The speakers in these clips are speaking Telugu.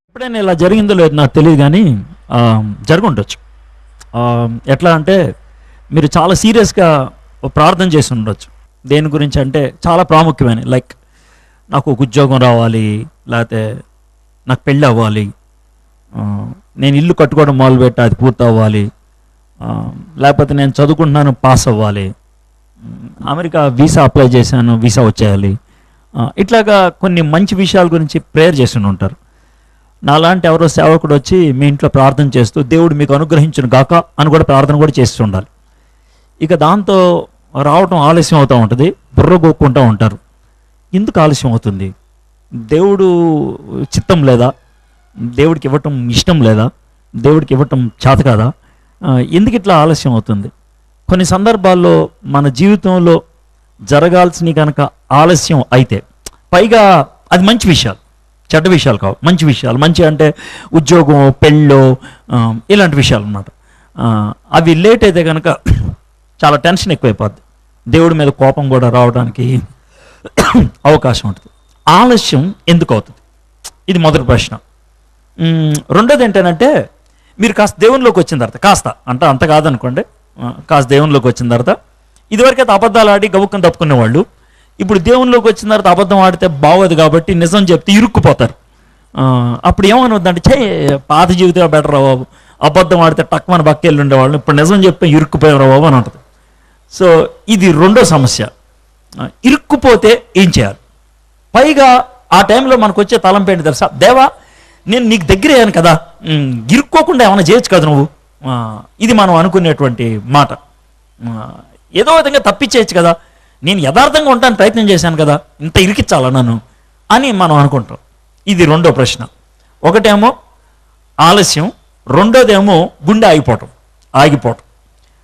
ఎప్పుడైనా ఇలా జరిగిందో లేదు నాకు తెలియదు, కానీ జరుగుండొచ్చు. ఎట్లా అంటే మీరు చాలా సీరియస్గా ప్రార్థన చేసి ఉండొచ్చు. దేని గురించి అంటే చాలా ప్రాముఖ్యమైన, లైక్ నాకు ఒక ఉద్యోగం రావాలి, లేకపోతే నాకు పెళ్ళి అవ్వాలి, నేను ఇల్లు కట్టుకోవడం మొదలుపెట్టి అది పూర్తి అవ్వాలి, లేకపోతే నేను చదువుకుంటున్నాను పాస్ అవ్వాలి, అమెరికా వీసా అప్లై చేశాను వీసా వచ్చేయాలి, ఇట్లాగా కొన్ని మంచి విషయాల గురించి ప్రేయర్ చేసి ఉంటారు. నాలాంటి ఎవరో సేవకుడు వచ్చి మీ ఇంట్లో ప్రార్థన చేస్తూ దేవుడు మీకు అనుగ్రహించును గాక అని కూడా ప్రార్థన కూడా చేస్తూ ఉండాలి. ఇక దాంతో రావటం ఆలస్యం అవుతూ ఉంటుంది, బుర్ర గోక్కుంటూ ఉంటారు. ఎందుకు ఆలస్యం అవుతుంది? దేవుడు చిత్తం లేదా? దేవుడికి ఇవ్వటం ఇష్టం లేదా? దేవుడికి ఇవ్వటం చేత కాదా? ఎందుకు ఇట్లా ఆలస్యం అవుతుంది? కొన్ని సందర్భాల్లో మన జీవితంలో జరగాల్సిన కనుక ఆలస్యం అయితే, పైగా అది మంచి విషయాలు, చెడ్డ విషయాలు కావు, మంచి విషయాలు. మంచి అంటే ఉద్యోగం, పెళ్ళో, ఇలాంటి విషయాలు అన్నమాట. అవి లేట్ అయితే కనుక చాలా టెన్షన్ ఎక్కువైపోద్ది, దేవుడి మీద కోపం కూడా రావడానికి అవకాశం ఉంటుంది. ఆలస్యం ఎందుకు అవుతుంది? ఇది మొదటి ప్రశ్న. రెండోది ఏంటంటే, మీరు కాస్త దేవునిలోకి వచ్చిన తర్వాత, కాస్త అంటే అంత కాదనుకోండి, కాస్త దేవునిలోకి వచ్చిన తర్వాత, ఇదివరకైతే అబద్ధాలు ఆడి గబుక్కని తప్పుకునేవాళ్ళు, ఇప్పుడు దేవునిలోకి వచ్చిన తర్వాత అబద్ధం ఆడితే బాగోదు కాబట్టి నిజం చెప్తే ఇరుక్కుపోతారు. అప్పుడు ఏమనొద్దంటే, పాత జీవితం బెటర్ రా బాబు, అబద్ధం ఆడితే టక్మని బక్కెళ్ళి ఉండేవాళ్ళు, ఇప్పుడు నిజం చెప్తే ఇరుక్కుపోయారు రా బాబు అని ఉంటుంది. సో ఇది రెండో సమస్య. ఇరుక్కుపోతే ఏం చేయాలి? పైగా ఆ టైంలో మనకు వచ్చే తలంపు ఏంటి తెలుసా? దేవా, నేను నీకు దగ్గర అయ్యాను కదా, ఇరుక్కోకుండా ఏమైనా చేయొచ్చు కదా నువ్వు. ఇది మనం అనుకునేటువంటి మాట. ఏదో విధంగా తప్పించేయచ్చు కదా, నేను యథార్థంగా ఉండడానికి ప్రయత్నం చేశాను కదా, ఇంత ఇరికిచ్చాలా నన్ను అని మనం అనుకుంటాం. ఇది రెండో ప్రశ్న. ఒకటేమో ఆలస్యం, రెండోదేమో గుండె ఆగిపోవటం.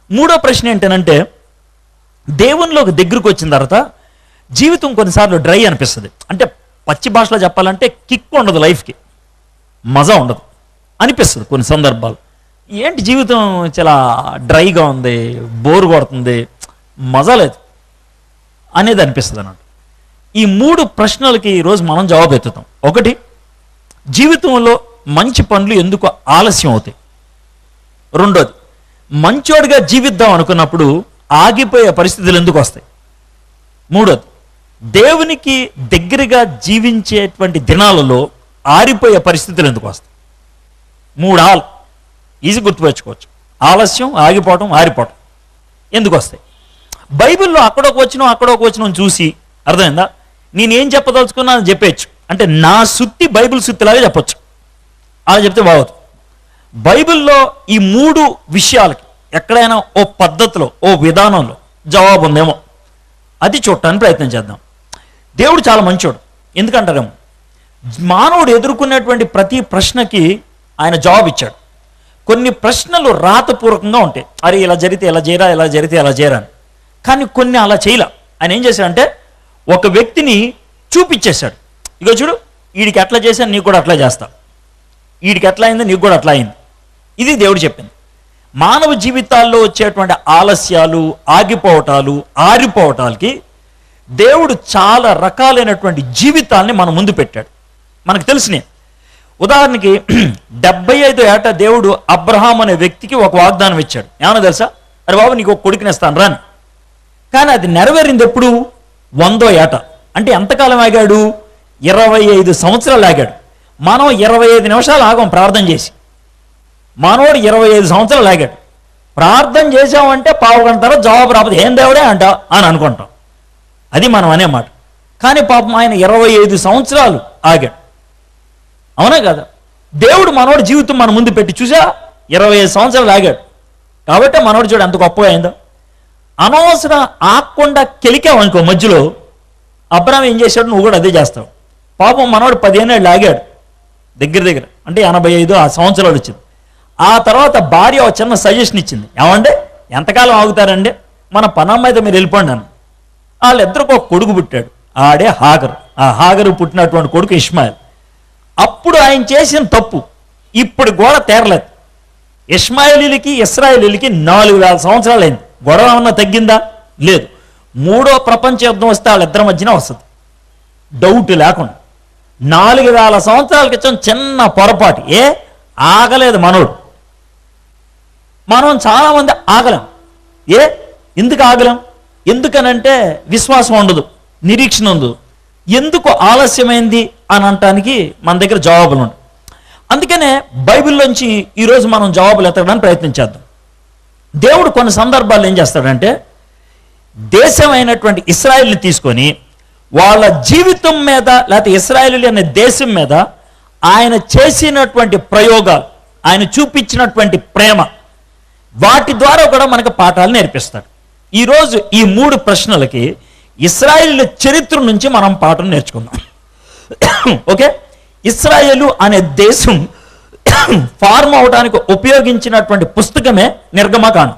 మూడో ప్రశ్న ఏంటంటే, దేవునిలోకి దగ్గరకు వచ్చిన తర్వాత జీవితం కొన్నిసార్లు డ్రై అనిపిస్తుంది. అంటే పచ్చి భాషలో చెప్పాలంటే కిక్ ఉండదు, లైఫ్కి మజా ఉండదు అనిపిస్తుంది కొన్ని సందర్భాలు. ఏంటి జీవితం చాలా డ్రైగా ఉంది, బోర్ కొడుతుంది, మజా లేదు అనేది అనిపిస్తుంది అన్నట్టు. ఈ మూడు ప్రశ్నలకి ఈరోజు మనం జవాబు ఎత్తుతాం. ఒకటి, జీవితంలో మంచి పనులు ఎందుకు ఆలస్యం అవుతాయి? రెండోది, మంచోడిగా జీవిద్దాం అనుకున్నప్పుడు ఆగిపోయే పరిస్థితులు ఎందుకు వస్తాయి? మూడోది, దేవునికి దగ్గరగా జీవించేటువంటి దినాలలో ఆరిపోయే పరిస్థితులు ఎందుకు వస్తాయి? మూడు ఆల్ ఈజీ గుర్తుపెట్టుకోవచ్చు. ఆలస్యం, ఆగిపోవటం, ఆరిపోవటం ఎందుకు వస్తాయి? బైబిల్లో అక్కడొక వచనం చూసి అర్థమైందా? నేనేం చెప్పదలుచుకున్నా అని చెప్పేయచ్చు. అంటే నా సుత్తి బైబిల్ సుత్తిలాగా చెప్పొచ్చు, అలా చెప్తే బాగోదు. బైబిల్లో ఈ మూడు విషయాలకి ఎక్కడైనా ఓ పద్ధతిలో, ఓ విధానంలో జవాబు ఉందేమో అది చూడటానికి ప్రయత్నం చేద్దాం. దేవుడు చాలా మంచోడు. ఎందుకంటారేమో, మానవుడు ఎదుర్కొనేటువంటి ప్రతి ప్రశ్నకి ఆయన జవాబు ఇచ్చాడు. కొన్ని ప్రశ్నలు రాతపూర్వకంగా ఉంటాయి, అరే ఇలా జరిగితే ఎలా చేయరా, ఇలా జరిగితే ఎలా చేయరా అని. కానీ కొన్ని అలా చేయలే. ఆయన ఏం చేశాడంటే, ఒక వ్యక్తిని చూపించేశాడు. ఇగో చూడు, వీడికి ఎట్లా చేశాను నీకు కూడా అట్లా చేస్తా, వీడికి ఎట్లా అయింది నీకు కూడా అట్లా అయింది. ఇది దేవుడు చెప్పింది. మానవ జీవితాల్లో వచ్చేటువంటి ఆలస్యాలు, ఆగిపోవటాలు, ఆరిపోవటాలకి దేవుడు చాలా రకాలైనటువంటి జీవితాల్ని మన ముందు పెట్టాడు. మనకు తెలిసినే ఉదాహరణకి 75 ఏట దేవుడు అబ్రహాం అనే వ్యక్తికి ఒక వాగ్దానం ఇచ్చాడు. ఏమన్నా తెలుసా? అరే బాబు, నీకు ఒక కొడుకునేస్తాను రాని. కానీ అది నెరవేరింది ఎప్పుడు? 100వ ఏట. అంటే ఎంతకాలం ఆగాడు? 25 సంవత్సరాలు ఆగాడు. మనం 25 నిమిషాలు ఆగాం ప్రార్థన చేసి. మనోడు 25 సంవత్సరాలు ఆగాడు. ప్రార్థన చేసామంటే పావు గంట తర్వాత జవాబు రాకపోతే ఏం దేవుడే అంట అని అనుకుంటాం. అది మనం అనే మాట. కానీ పాపం ఆయన 25 సంవత్సరాలు ఆగాడు. అవునా కదా? దేవుడు మనోడు జీవితం మన ముందు పెట్టి చూసా 25 సంవత్సరాలు ఆగాడు. కాబట్టి మనోడు చూడు ఎంత గొప్పగా అయిందో. అనవసరం ఆగకుండా కెలికావనుకో మధ్యలో, అబ్రాహాం ఏం చేశాడు, నువ్వు కూడా అదే చేస్తావు. పాపం మనోడు 15 ఏళ్ళు ఆగాడు దగ్గర అంటే 85 ఆ సంవత్సరాలు వచ్చింది. ఆ తర్వాత భార్య ఒక చిన్న సజెషన్ ఇచ్చింది. ఏమంటే ఎంతకాలం ఆగుతారండి, మన పనమ్మాయితో మీరు వెళ్ళిపోండి అని. వాళ్ళిద్దరికి ఒక కొడుకు పుట్టాడు, ఆడే హాగరు. ఆ హాగరు పుట్టినటువంటి కొడుకు ఇష్మాయిల్. అప్పుడు ఆయన చేసిన తప్పు ఇప్పుడు కూడా తేరలేదు. ఇష్మాయిలీలకి ఇస్రాయేలీలకి 4000 సంవత్సరాలు అయింది గొడవ ఏమన్నా తగ్గిందా? లేదు. మూడో ప్రపంచ యుద్ధం వస్తే వాళ్ళిద్దరి మధ్యన వస్తుంది, డౌట్ లేకుండా. 4000 సంవత్సరాల క్రితం చిన్న పొరపాటు ఆగలేదు మనోడు. మనం చాలామంది ఆగలేం. ఎందుకు ఆగలేం? ఎందుకనంటే విశ్వాసం ఉండదు, నిరీక్షణ ఉండదు. ఎందుకు ఆలస్యమైంది అని అనటానికి మన దగ్గర జవాబులు ఉండవు. అందుకనే బైబిల్లోంచి ఈరోజు మనం జవాబులు ఎత్తడానికి ప్రయత్నించేద్దాం. దేవుడు కొన్ని సందర్భాల్లో ఏం చేస్తాడంటే దేశమైనటువంటి ఇశ్రాయేలుని తీసుకొని వాళ్ళ జీవితం మీద, లేకపోతే ఇశ్రాయేలు అనే దేశం మీద ఆయన చేసినటువంటి ప్రయోగాలు, ఆయన చూపించినటువంటి ప్రేమ, వాటి ద్వారా కూడా మనకు పాఠాలు నేర్పిస్తాడు. ఈరోజు ఈ 3 ప్రశ్నలకి ఇశ్రాయేలు చరిత్ర నుంచి మనం పాఠం నేర్చుకుందాం. ఓకే, ఇశ్రాయేలు అనే దేశం ఫార్మ్ అవడానికి ఉపయోగించినటువంటి పుస్తకమే నిర్గమకాండం.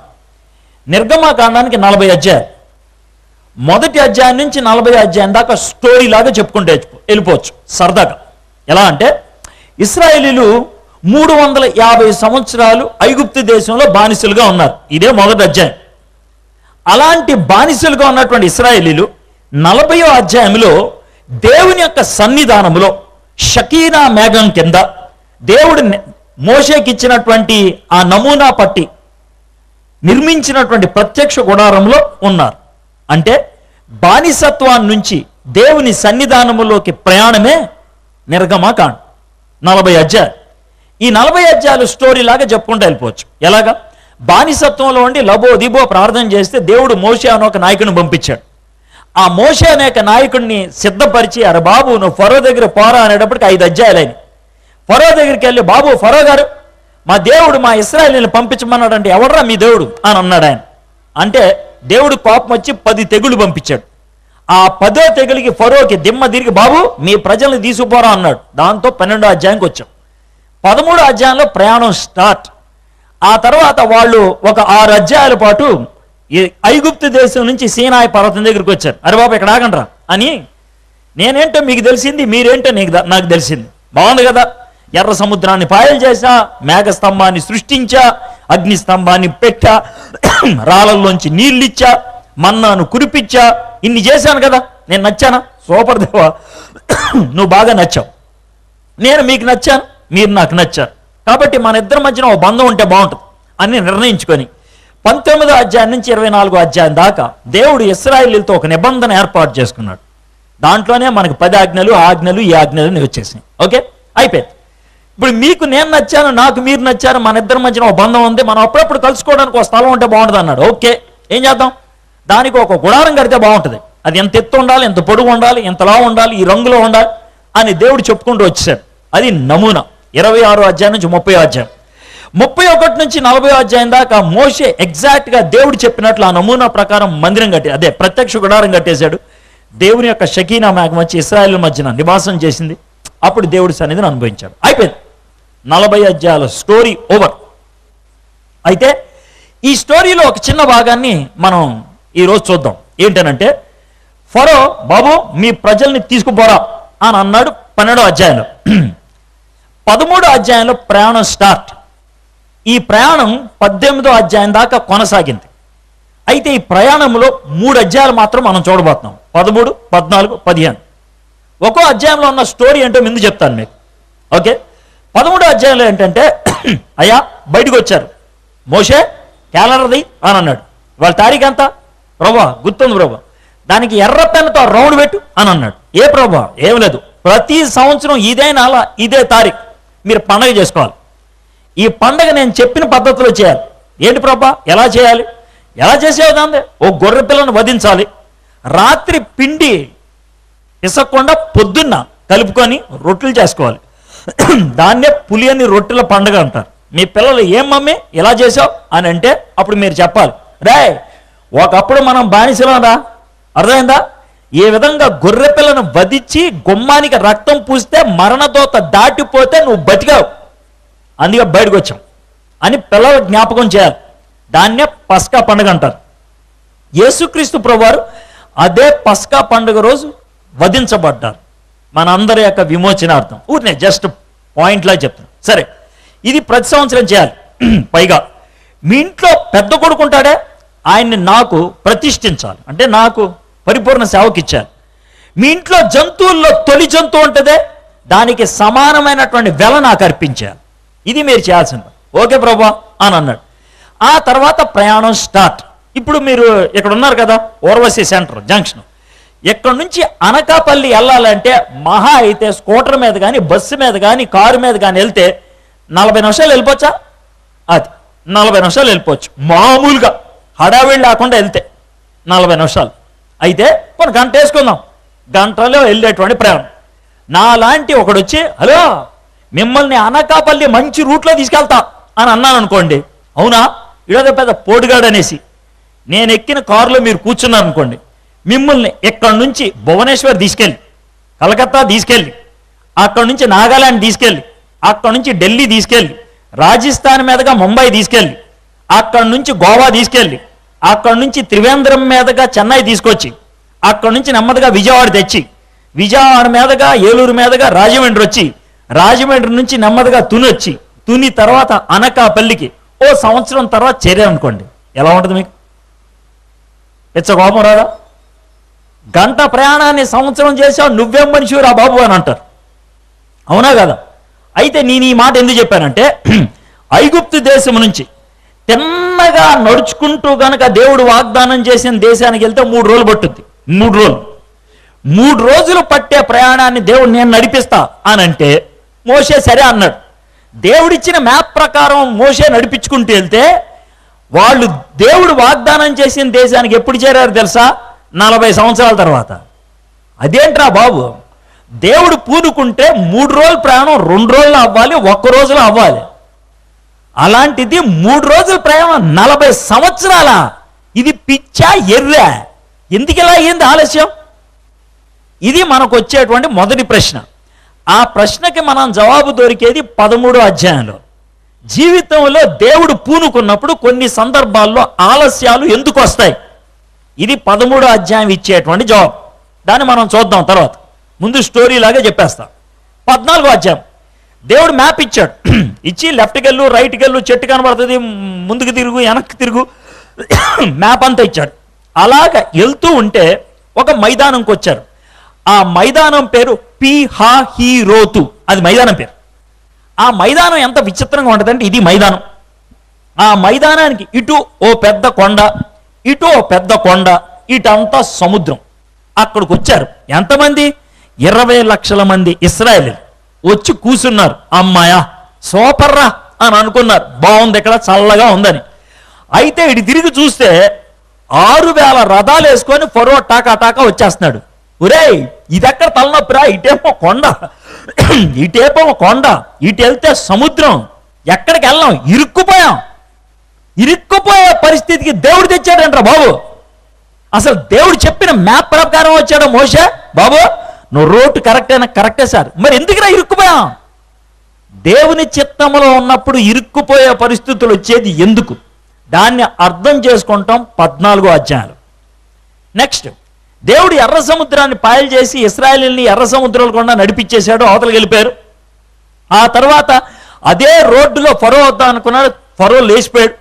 నిర్గమకాండానికి 40 అధ్యాయాలు. మొదటి అధ్యాయం నుంచి 40 అధ్యాయం దాకా స్టోరీ లాగా చెప్పుకుంటే వెళ్ళిపోవచ్చు సరదాగా. ఎలా అంటే ఇశ్రాయేలీలు 350 సంవత్సరాలు ఐగుప్తు దేశంలో బానిసలుగా ఉన్నారు. ఇదే మొదటి అధ్యాయం. అలాంటి బానిసలుగా ఉన్నటువంటి ఇశ్రాయేలీలు 40వ అధ్యాయంలో దేవుని యొక్క సన్నిధానంలో షకీనా మేఘం కింద దేవుడు మోషేకి ఇచ్చినటువంటి ఆ నమూనా పట్టి నిర్మించినటువంటి ప్రత్యక్ష గుడారంలో ఉన్నారు. అంటే బానిసత్వాన్ని నుంచి దేవుని సన్నిధానములోకి ప్రయాణమే నిర్గమకాండం. 40 అధ్యాయాలు. ఈ 40 అధ్యాయాలు స్టోరీ లాగా చెప్పుకుంటూ వెళ్ళిపోవచ్చు. ఎలాగా? బానిసత్వంలో ఉండి లబో దిబో ప్రార్థన చేస్తే దేవుడు మోషే అనే ఒక నాయకుడిని పంపించాడు. ఆ మోషే అనే నాయకుడిని సిద్ధపరిచి, అరే బాబు నువ్వు ఫరో దగ్గర పోరా అనేటప్పటికి 5 అధ్యాయాలైన. ఫరో దగ్గరికి వెళ్ళి, బాబు ఫరో గారు, మా దేవుడు మా ఇశ్రాయేలుని పంపించమన్నాడు. అంటే ఎవడరా మీ దేవుడు అని అన్నాడు ఆయన. అంటే దేవుడు కోపం వచ్చి 10 తెగులు పంపించాడు. ఆ 10వ తెగులకి ఫరోకి దిమ్మ తిరిగి, బాబు మీ ప్రజల్ని తీసుకుపోరా అన్నాడు. దాంతో 12వ అధ్యాయానికి వచ్చాం. 13వ అధ్యాయంలో ప్రయాణం స్టార్ట్. ఆ తర్వాత వాళ్ళు ఒక 6 అధ్యాయాల పాటు ఐగుప్తు దేశం నుంచి సీనాయి పర్వతం దగ్గరికి వచ్చారు. అరే బాబు ఇక్కడ ఆగండ్రా అని. నేనేంటో మీకు తెలిసింది, మీరేంటో నాకు తెలిసింది. బాగుంది కదా? ఎర్ర సముద్రాన్ని పాయలు చేశా, మేఘస్తంభాన్ని సృష్టించా, అగ్ని స్తంభాన్ని పెట్టా, రాళ్ళల్లోంచి నీళ్ళిచ్చా, మన్నాను కురిపించా, ఇన్ని చేశాను కదా. నేను నచ్చానా? సూపర్ దేవా, నువ్వు బాగా నచ్చావు. నేను మీకు నచ్చాను, మీరు నాకు నచ్చారు. కాబట్టి మన ఇద్దరి మధ్యన ఒక బంధం ఉంటే బాగుంటుంది అని నిర్ణయించుకొని 19వ అధ్యాయం నుంచి 24వ అధ్యాయం దాకా దేవుడు ఇశ్రాయేలీలతో ఒక నిబంధన ఏర్పాటు చేసుకున్నాడు. దాంట్లోనే మనకు 10 ఆజ్ఞలు, ఆజ్ఞలు, ఈ ఆజ్ఞలు వచ్చేసినాయి. ఓకే, అయిపోయింది. ఇప్పుడు మీకు నేను నచ్చాను, నాకు మీరు నచ్చారు, మన ఇద్దరి మధ్యన ఒక బంధం ఉంది, మనం అప్పుడప్పుడు కలుసుకోవడానికి ఒక స్థలం ఉంటే బాగుంటుంది అన్నాడు. ఓకే, ఏం చేద్దాం? దానికి ఒక గుడారం కడితే బాగుంటుంది. అది ఎంత ఎత్తు ఉండాలి, ఎంత పొడుగు ఉండాలి, ఎంత లావు ఉండాలి, ఈ రంగులో ఉండాలి అని దేవుడు చెప్పుకుంటూ వచ్చాడు. అది నమూనా. 26వ అధ్యాయం నుంచి 30వ అధ్యాయం, 31 నుంచి 40వ అధ్యాయం దాకా మోషే ఎగ్జాక్ట్గా దేవుడు చెప్పినట్లు ఆ నమూనా ప్రకారం మందిరం అదే ప్రత్యక్ష గుడారం కట్టేశాడు. దేవుని యొక్క షకీనా మేఘం వచ్చి ఇశ్రాయేలు మధ్యన నివాసం చేసింది. అప్పుడు దేవుడి సన్నిధిని అనుభవించాడు. అయిపోయింది. 40 అధ్యాయాల స్టోరీ ఓవర్. అయితే ఈ స్టోరీలో ఒక చిన్న భాగాన్ని మనం ఈరోజు చూద్దాం. ఏంటనంటే ఫరో, బాబు మీ ప్రజల్ని తీసుకుపోరా అని అన్నాడు 12వ అధ్యాయంలో. 13వ అధ్యాయంలో ప్రయాణం స్టార్ట్. ఈ ప్రయాణం 18వ అధ్యాయం దాకా కొనసాగింది. అయితే ఈ ప్రయాణంలో 3 అధ్యాయాలు మాత్రం మనం చూడబోతున్నాం. 13, 14, 15. ఒక్కో అధ్యాయంలో ఉన్న స్టోరీ ఏంటో ముందు చెప్తాను మీకు. ఓకే, 13వ అధ్యాయంలో ఏంటంటే అయ్యా బయటకు వచ్చారు. మోషే క్యాలెండర్ది అని అన్నాడు. వాళ్ళ తారీఖు అంతా ప్రభా గుర్తుంది ప్రభా, దానికి ఎర్ర పెన్నుతో రౌండ్ పెట్టు అని అన్నాడు. ఏ ప్రభా? ఏం లేదు, ప్రతి సంవత్సరం ఇదే నెల ఇదే తారీఖు మీరు పండగ చేసుకోవాలి. ఈ పండగ నేను చెప్పిన పద్ధతిలో చేయాలి. ఏంటి ప్రభా? ఎలా చేయాలి? ఎలా చేసేదండి? ఓ గొర్రె పిల్లను వధించాలి, రాత్రి పిండి పిసక్కుండా పొద్దున్న కలుపుకొని రొట్టెలు చేసుకోవాలి. దాన్నే పులియని రొట్టెల పండుగ అంటారు. మీ పిల్లలు ఏం మమ్మీ ఎలా చేసావు అని అంటే అప్పుడు మీరు చెప్పాలి, రే ఒకప్పుడు మనం బానిసలోనా, అర్థమైందా? ఏ విధంగా గొర్రె పిల్లను వధించి గుమ్మానికి రక్తం పూస్తే మరణదోత దాటిపోతే నువ్వు బతికావు, అందుకే బయటకు వచ్చాం అని పిల్లల జ్ఞాపకం చేయాలి. దాన్నే పస్కా పండుగ అంటారు. యేసుక్రీస్తు ప్రభువారు అదే పస్కా పండుగ రోజు వధించబడ్డారు, మన అందరి యొక్క విమోచనార్థం. ఊరినే జస్ట్ పాయింట్లా చెప్తాను. సరే, ఇది ప్రతి సంవత్సరం చేయాలి. పైగా మీ ఇంట్లో పెద్ద కొడుకు ఉంటాడే, ఆయన్ని నాకు ప్రతిష్ఠించాలి, అంటే నాకు పరిపూర్ణ సేవకి ఇచ్చారు. మీ ఇంట్లో జంతువుల్లో తొలి జంతువు ఉంటుందే, దానికి సమానమైనటువంటి వెల నాకు అర్పించాలి. ఇది మీరు చేయాల్సింది. ఓకే ప్రభా అని అన్నాడు. ఆ తర్వాత ప్రయాణం స్టార్ట్. ఇప్పుడు మీరు ఇక్కడ ఉన్నారు కదా, ఓర్వశి సెంటర్ జంక్షన్. ఇక్కడ నుంచి అనకాపల్లి వెళ్ళాలంటే మహా అయితే స్కూటర్ మీద కానీ, బస్సు మీద కానీ, కారు మీద కానీ వెళ్తే 40 నిమిషాలు వెళ్ళిపోవచ్చా? అది 40 నిమిషాలు వెళ్ళిపోవచ్చు మామూలుగా, హడావిడి లేకుండా వెళ్తే 40 నిమిషాలు. అయితే కొన్ని గంట వేసుకుందాం, గంటలో వెళ్ళేటువంటి ప్రయాణం. నాలాంటి ఒకడు వచ్చి, హలో మిమ్మల్ని అనకాపల్లి మంచి రూట్లో తీసుకెళ్తా అని అన్నాను అనుకోండి, అవునా ఇడోదో పెద్ద పోటుగాడు అనేసి నేను ఎక్కిన కారులో మీరు కూర్చున్నారు అనుకోండి, మిమ్మల్ని ఎక్కడి నుంచి భువనేశ్వర్ తీసుకెళ్ళి, కలకత్తా తీసుకెళ్ళి, అక్కడి నుంచి నాగాలాండ్ తీసుకెళ్ళి, అక్కడి నుంచి ఢిల్లీ తీసుకెళ్ళి, రాజస్థాన్ మీదుగా ముంబై తీసుకెళ్ళి, అక్కడి నుంచి గోవా తీసుకెళ్ళి, అక్కడి నుంచి త్రివేంద్రం మీదుగా చెన్నై తీసుకొచ్చి, అక్కడి నుంచి నెమ్మదిగా విజయవాడ తెచ్చి, విజయవాడ మీదుగా ఏలూరు మీదుగా రాజమండ్రి వచ్చి, రాజమండ్రి నుంచి నెమ్మదిగా తుని వచ్చి, తుని తర్వాత అనకాపల్లికి ఓ సంవత్సరం తర్వాత చేరారనుకోండి, ఎలా ఉంటుంది మీకు? పిచ్చ కోపం రాదా? గంట ప్రయాణాన్ని సంవత్సరం చేసావు, నువ్వేం మనిషిరా బాబు అని అంటారు, అవునా కదా? అయితే నేను ఈ మాట ఎందుకు చెప్పానంటే, ఐగుప్తు దేశం నుంచి తిన్నగా నడుచుకుంటూ గనక దేవుడు వాగ్దానం చేసిన దేశానికి వెళ్తే 3 రోజులు పట్టుద్ది. 3 రోజులు పట్టే ప్రయాణాన్ని దేవుడు నేను నడిపిస్తా అని అంటే మోషే సరే అన్నాడు. దేవుడిచ్చిన మ్యాప్ ప్రకారం మోషే నడిపించుకుంటూ వెళ్తే వాళ్ళు దేవుడు వాగ్దానం చేసిన దేశానికి ఎప్పుడు చేరారు తెలుసా? 40 సంవత్సరాల తర్వాత. అదేంట్రా బాబు, దేవుడు పూనుకుంటే 3 రోజుల ప్రయాణం 2 రోజులు అవ్వాలి, 1 రోజులో అవ్వాలి. అలాంటిది 3 రోజుల ప్రయాణం 40 సంవత్సరాల. ఇది పిచ్చా ఎర్రా? ఎందుకు ఇలా అయ్యింది ఆలస్యం? ఇది మనకు వచ్చేటువంటి మొదటి ప్రశ్న. ఆ ప్రశ్నకి మనం జవాబు దొరికేది 13వ అధ్యాయంలో. జీవితంలో దేవుడు పూనుకున్నప్పుడు కొన్ని సందర్భాల్లో ఆలస్యాలు ఎందుకు వస్తాయి? ఇది 13వ అధ్యాయం ఇచ్చేటువంటి జవాబు. దాన్ని మనం చూద్దాం తర్వాత. ముందు స్టోరీ లాగా చెప్పేస్తాం. 14వ అధ్యాయం దేవుడు మ్యాప్ ఇచ్చాడు. ఇచ్చి లెఫ్ట్కి వెళ్ళు, రైట్కి వెళ్ళు, చెట్టు కనబడుతుంది, ముందుకు తిరుగు, వెనక్కి తిరుగు, మ్యాప్ అంతా ఇచ్చాడు. అలాగ వెళ్తూ ఉంటే ఒక మైదానంకి వచ్చారు. ఆ మైదానం పేరు పిహహీరోతు, అది మైదానం పేరు. ఆ మైదానం ఎంత విచిత్రంగా ఉంటుందంటే, ఇది మైదానం. ఆ మైదానానికి ఇటు ఓ పెద్ద కొండ, ఇటు ఓ పెద్ద కొండ, ఇటంతా సముద్రం. అక్కడికి వచ్చారు ఎంతమంది? 20 లక్షల మంది ఇశ్రాయేలీయులు వచ్చి కూర్చున్నారు. అమ్మాయా సూపర్రా అని అనుకున్నారు, బాగుంది ఇక్కడ చల్లగా ఉందని. అయితే ఇటు తిరిగి చూస్తే 6000 రథాలు వేసుకొని ఫరో టాకా టాకా వచ్చేస్తున్నాడు. ఒరేయ్ ఇదెక్కడ తలనొప్పిరా, ఇటేమో కొండ, ఇటేమో కొండ, ఇటు వెళ్తే సముద్రం, ఎక్కడికి వెళ్ళాం, ఇరుక్కుపోయే పరిస్థితికి దేవుడు తెచ్చాడంట్రా బాబు. అసలు దేవుడు చెప్పిన మ్యాప్ ప్రకారం వచ్చాడు మోషే. బాబు నువ్వు రోడ్డు కరెక్టే సార్, మరి ఎందుకురా ఇరుక్కుపోయాం? దేవుని చిత్తంలో ఉన్నప్పుడు ఇరుక్కుపోయే పరిస్థితులు వచ్చేది ఎందుకు? దాన్ని అర్థం చేసుకుంటాం 14వ అధ్యాయంలో. నెక్స్ట్, దేవుడు ఎర్ర సముద్రాన్ని పాయలు చేసి ఇశ్రాయేలీయుల్ని ఎర్ర సముద్రాల గుండా నడిపించేశాడు, అవతలకి వెళ్ళిపోయారు. ఆ తర్వాత అదే రోడ్డులో ఫరో వద్దాం అనుకున్నాడు, ఫరో లేచిపోయాడు.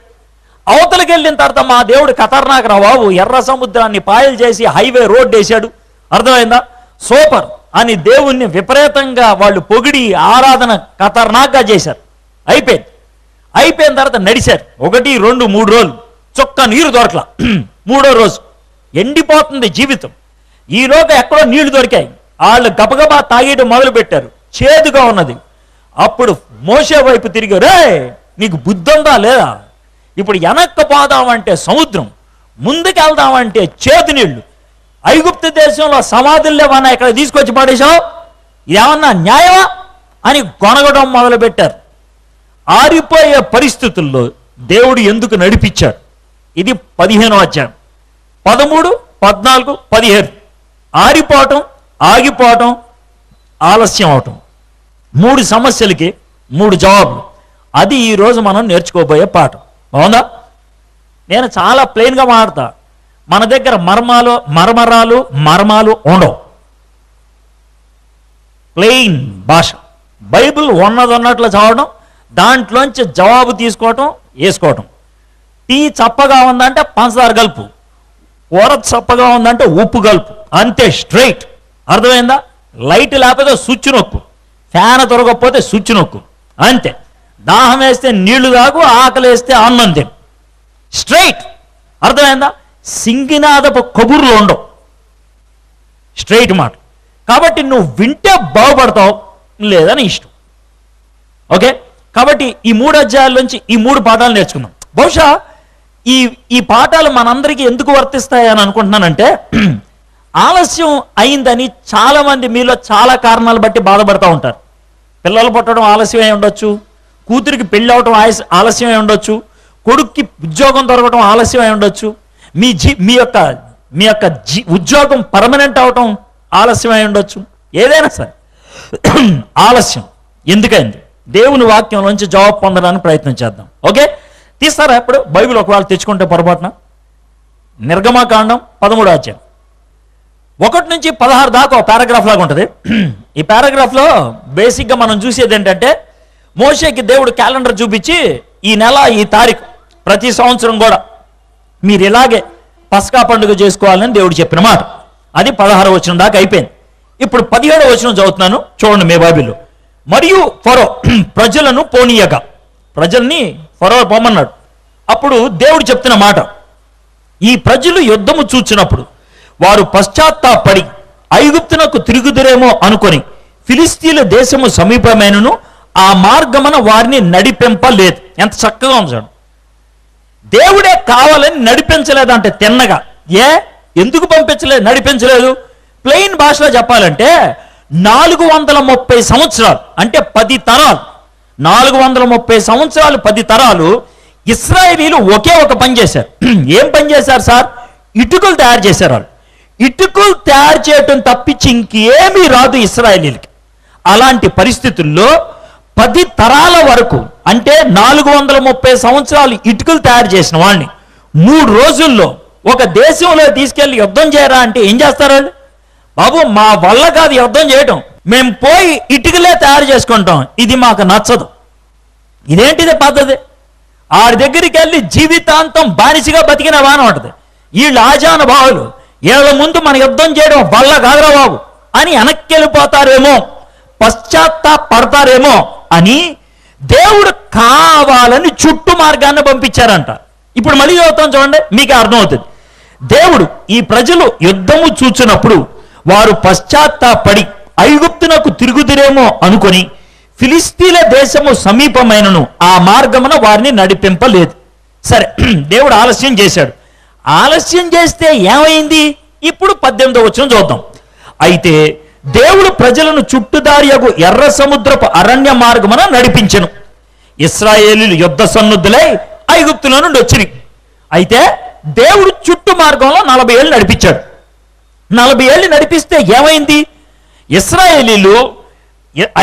అవతలకి వెళ్ళిన తర్వాత మా దేవుడు ఖతర్నాక్ రా బాబు, ఎర్ర సముద్రాన్ని పాయలు చేసి హైవే రోడ్డు వేశాడు. అర్థమైందా? సూపర్ అని దేవుణ్ణి విపరీతంగా వాళ్ళు పొగిడి ఆరాధన ఖతర్నాక్గా చేశారు. అయిపోయిన తర్వాత నడిచారు 1, 2, 3 రోజులు, చొక్క నీరు దొరకలా. 3వ రోజు ఎండిపోతుంది జీవితం. ఈలోగా ఎక్కడో నీళ్లు దొరికాయి. వాళ్ళు గబగబా తాగేయడం మొదలు పెట్టారు, చేదుగా ఉన్నది. అప్పుడు మోషే వైపు తిరిగి, రే నీకు బుద్ధి ఉందా లేదా? ఇప్పుడు వెనక్కి పోదామంటే సముద్రం, ముందుకు వెళ్దామంటే చేదు నీళ్లు, ఐగుప్తు దేశంలో సమాధులు లేవన్నా ఇక్కడ తీసుకొచ్చి పడేశావు, ఏమన్నా న్యాయమా అని గొనగడం మొదలు పెట్టారు. ఆరిపోయే పరిస్థితుల్లో దేవుడు ఎందుకు నడిపించాడు? ఇది 15వ అధ్యాయం. 13, 14, 15 ఆరిపోవటం, ఆగిపోవటం, ఆలస్యం అవటం. 3 సమస్యలకి 3 జవాబులు. అది ఈరోజు మనం నేర్చుకోబోయే పాఠం. బాగుందా? నేను చాలా ప్లెయిన్గా మాట్లాడతా. మన దగ్గర మర్మాలు ఉండవు. ప్లెయిన్ భాష. బైబిల్ ఉన్నదన్నట్లు చదవడం, దాంట్లోంచి జవాబు తీసుకోవటం, వేసుకోవటం. టీ చప్పగా ఉందంటే పంచదార కలుపు, కూర చప్పగా ఉందంటే ఉప్పు కలుపు, అంతే స్ట్రైట్. అర్థమైందా? లైట్ లేకపోతే స్విచ్ నొక్కు, ఫ్యాన్ దొరకకపోతే స్విచ్ నొక్కు, అంతే. దాహం వేస్తే నీళ్లు తాగు, ఆకలి వేస్తే అన్నం తిను, స్ట్రైట్. అర్థమైందా? సింగినాదపు కబుర్లు ఉండవు, స్ట్రైట్ మాట. కాబట్టి నువ్వు వింటే బాగుపడతావు, లేదని ఇష్టం. ఓకే, కాబట్టి ఈ 3 అధ్యాయాల నుంచి ఈ 3 పాఠాలు నేర్చుకుందాం. బహుశా ఈ పాఠాలు మనందరికీ ఎందుకు వర్తిస్తాయని అనుకుంటున్నానంటే, ఆలస్యం అయిందని చాలామంది మీలో చాలా కారణాలు బట్టి బాధపడుతూ ఉంటారు. పిల్లలు పుట్టడం ఆలస్యమై ఉండొచ్చు, కూతురికి పెళ్ళి అవడం ఆలస్యమై ఉండొచ్చు, కొడుక్కి ఉద్యోగం దొరకడం ఆలస్యమై ఉండొచ్చు, మీ యొక్క ఉద్యోగం పర్మనెంట్ అవటం ఆలస్యమై ఉండొచ్చు. ఏదైనా సరే ఆలస్యం ఎందుకైంది? దేవుని వాక్యంలోంచి జవాబు పొందడానికి ప్రయత్నం చేద్దాం. ఓకే, తీస్తారా? ఇప్పుడు బైబిల్ ఒకవేళ తెచ్చుకుంటే పొరపాటున నిర్గమకాండం 13వ అధ్యాయం 1 నుంచి 16 దాకా ఒక పారాగ్రాఫ్ లాగా ఉంటుంది. ఈ పారాగ్రాఫ్లో బేసిక్గా మనం చూసేది ఏంటంటే, మోషేకి దేవుడు క్యాలెండర్ చూపించి ఈ నెల ఈ తారీఖు ప్రతి సంవత్సరం కూడా మీరు ఇలాగే పస్కా పండుగ చేసుకోవాలని దేవుడు చెప్పిన మాట. అది 16వ వచనం దాకా అయిపోయింది. ఇప్పుడు 17వ వచనం చదువుతున్నాను, చూడండి మీ బైబిల్లో. మరియు ఫరో ప్రజలను పోనీయగా, ప్రజల్ని ఫరో పోమన్నాడు. అప్పుడు దేవుడు చెప్తున్న మాట, ఈ ప్రజలు యుద్ధము చూచినప్పుడు వారు పశ్చాత్తాపడి ఐగుప్తునకు తిరుగుదురేమో అనుకొని ఫిలిస్తీన్ల దేశము సమీపమైనను ఆ మార్గమున వారిని నడిపింపలేదు. ఎంత చక్కగా ఉంచాడు. దేవుడే కావాలని నడిపించలేదంటే తిన్నగా. ఎందుకు పంపించలేదు, నడిపించలేదు? ప్లెయిన్ భాషలో చెప్పాలంటే 430 సంవత్సరాలు అంటే 10 తరాలు, 430 సంవత్సరాలు 10 తరాలు ఇశ్రాయేలీలు ఒకే ఒక పని చేశారు. ఏం పని చేశారు సార్? ఇటుకలు తయారు చేశారు. వాళ్ళు ఇటుకలు తయారు చేయటం తప్పించి ఇంకేమీ రాదు ఇశ్రాయేలీలకి. అలాంటి పరిస్థితుల్లో 10 తరాల వరకు అంటే 430 సంవత్సరాలు ఇటుకలు తయారు చేసిన వాడిని 3 రోజుల్లో ఒక దేశంలో తీసుకెళ్లి యుద్ధం చేయరా అంటే ఏం చేస్తారు వాళ్ళు? బాబు, మా వల్ల కాదు యుద్ధం చేయటం, మేము పోయి ఇటుకలే తయారు చేసుకుంటాం, ఇది మాకు నచ్చదు. ఇదేంటిదే పద్ధతి? ఆడి దగ్గరికి వెళ్ళి జీవితాంతం బానిసగా బతికిన వాన ఉంటుంది. వీళ్ళు ఆజానుభావులు, వీళ్ళ ముందు మన యుద్ధం చేయడం వల్ల కాదురా బాబు అని వెనక్కి వెళ్ళిపోతారేమో, పశ్చాత్తాపడతారేమో అని దేవుడు కావాలని చుట్టూ మార్గాన్ని పంపించారంట. ఇప్పుడు మళ్ళీ చదువుతాం చూడండి, మీకు అర్థమవుతుంది. దేవుడు ఈ ప్రజలు యుద్ధము చూచినప్పుడు వారు పశ్చాత్తాపడి ఐగుప్తునకు తిరుగుదురేమో అనుకొని ఫిలిస్తీన్ల దేశము సమీపమైనను ఆ మార్గమున వారిని నడిపింపలేదు. సరే, దేవుడు ఆలస్యం చేశాడు. ఆలస్యం చేస్తే ఏమైంది? ఇప్పుడు 18వ వచనం చూద్దాం. అయితే దేవుడు ప్రజలను చుట్టుదారియగు ఎర్ర సముద్రపు అరణ్య మార్గమున నడిపించెను. ఇశ్రాయేలీయులు యుద్ధ సన్నుద్ధులై ఐగుప్తుల నుండి వచ్చినాయి. అయితే దేవుడు చుట్టూ మార్గంలో 40 ఏళ్ళు నడిపించాడు. 40 ఏళ్ళు నడిపిస్తే ఏమైంది? ఇశ్రాయేలీయులు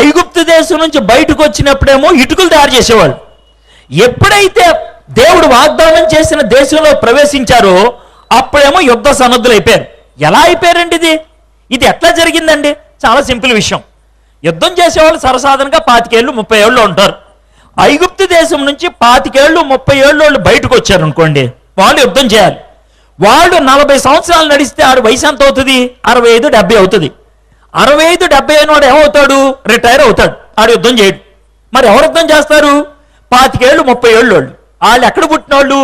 ఐగుప్తు దేశం నుంచి బయటకు వచ్చినప్పుడేమో ఇటుకలు తయారు చేసేవాళ్ళు. ఎప్పుడైతే దేవుడు వాగ్దానం చేసిన దేశంలో ప్రవేశించారో అప్పుడేమో యుద్ధ సన్నద్ధులు అయిపోయారు. ఎలా అయిపోయారండి? ఇది ఎట్లా జరిగిందండి? చాలా సింపుల్ విషయం. యుద్ధం చేసేవాళ్ళు సరసాధారణంగా 25 ఏళ్ళు 30 ఏళ్ళు ఉంటారు. ఐగుప్తు దేశం నుంచి 25 ఏళ్ళు 30 ఏళ్ళు వాళ్ళు బయటకు వచ్చారు అనుకోండి, వాళ్ళు యుద్ధం చేయాలి. వాళ్ళు 40 సంవత్సరాలు నడిస్తే ఆడు వయసు ఎంత అవుతుంది? 65-70 అవుతుంది. 65-70 అయిన వాడు ఏమవుతాడు? రిటైర్ అవుతాడు. ఆడు యుద్ధం చేయడు. మరి ఎవరు యుద్ధం చేస్తారు? 25 ఏళ్ళు 30 ఏళ్ళు వాళ్ళు. వాళ్ళు ఎక్కడ పుట్టినోళ్ళు?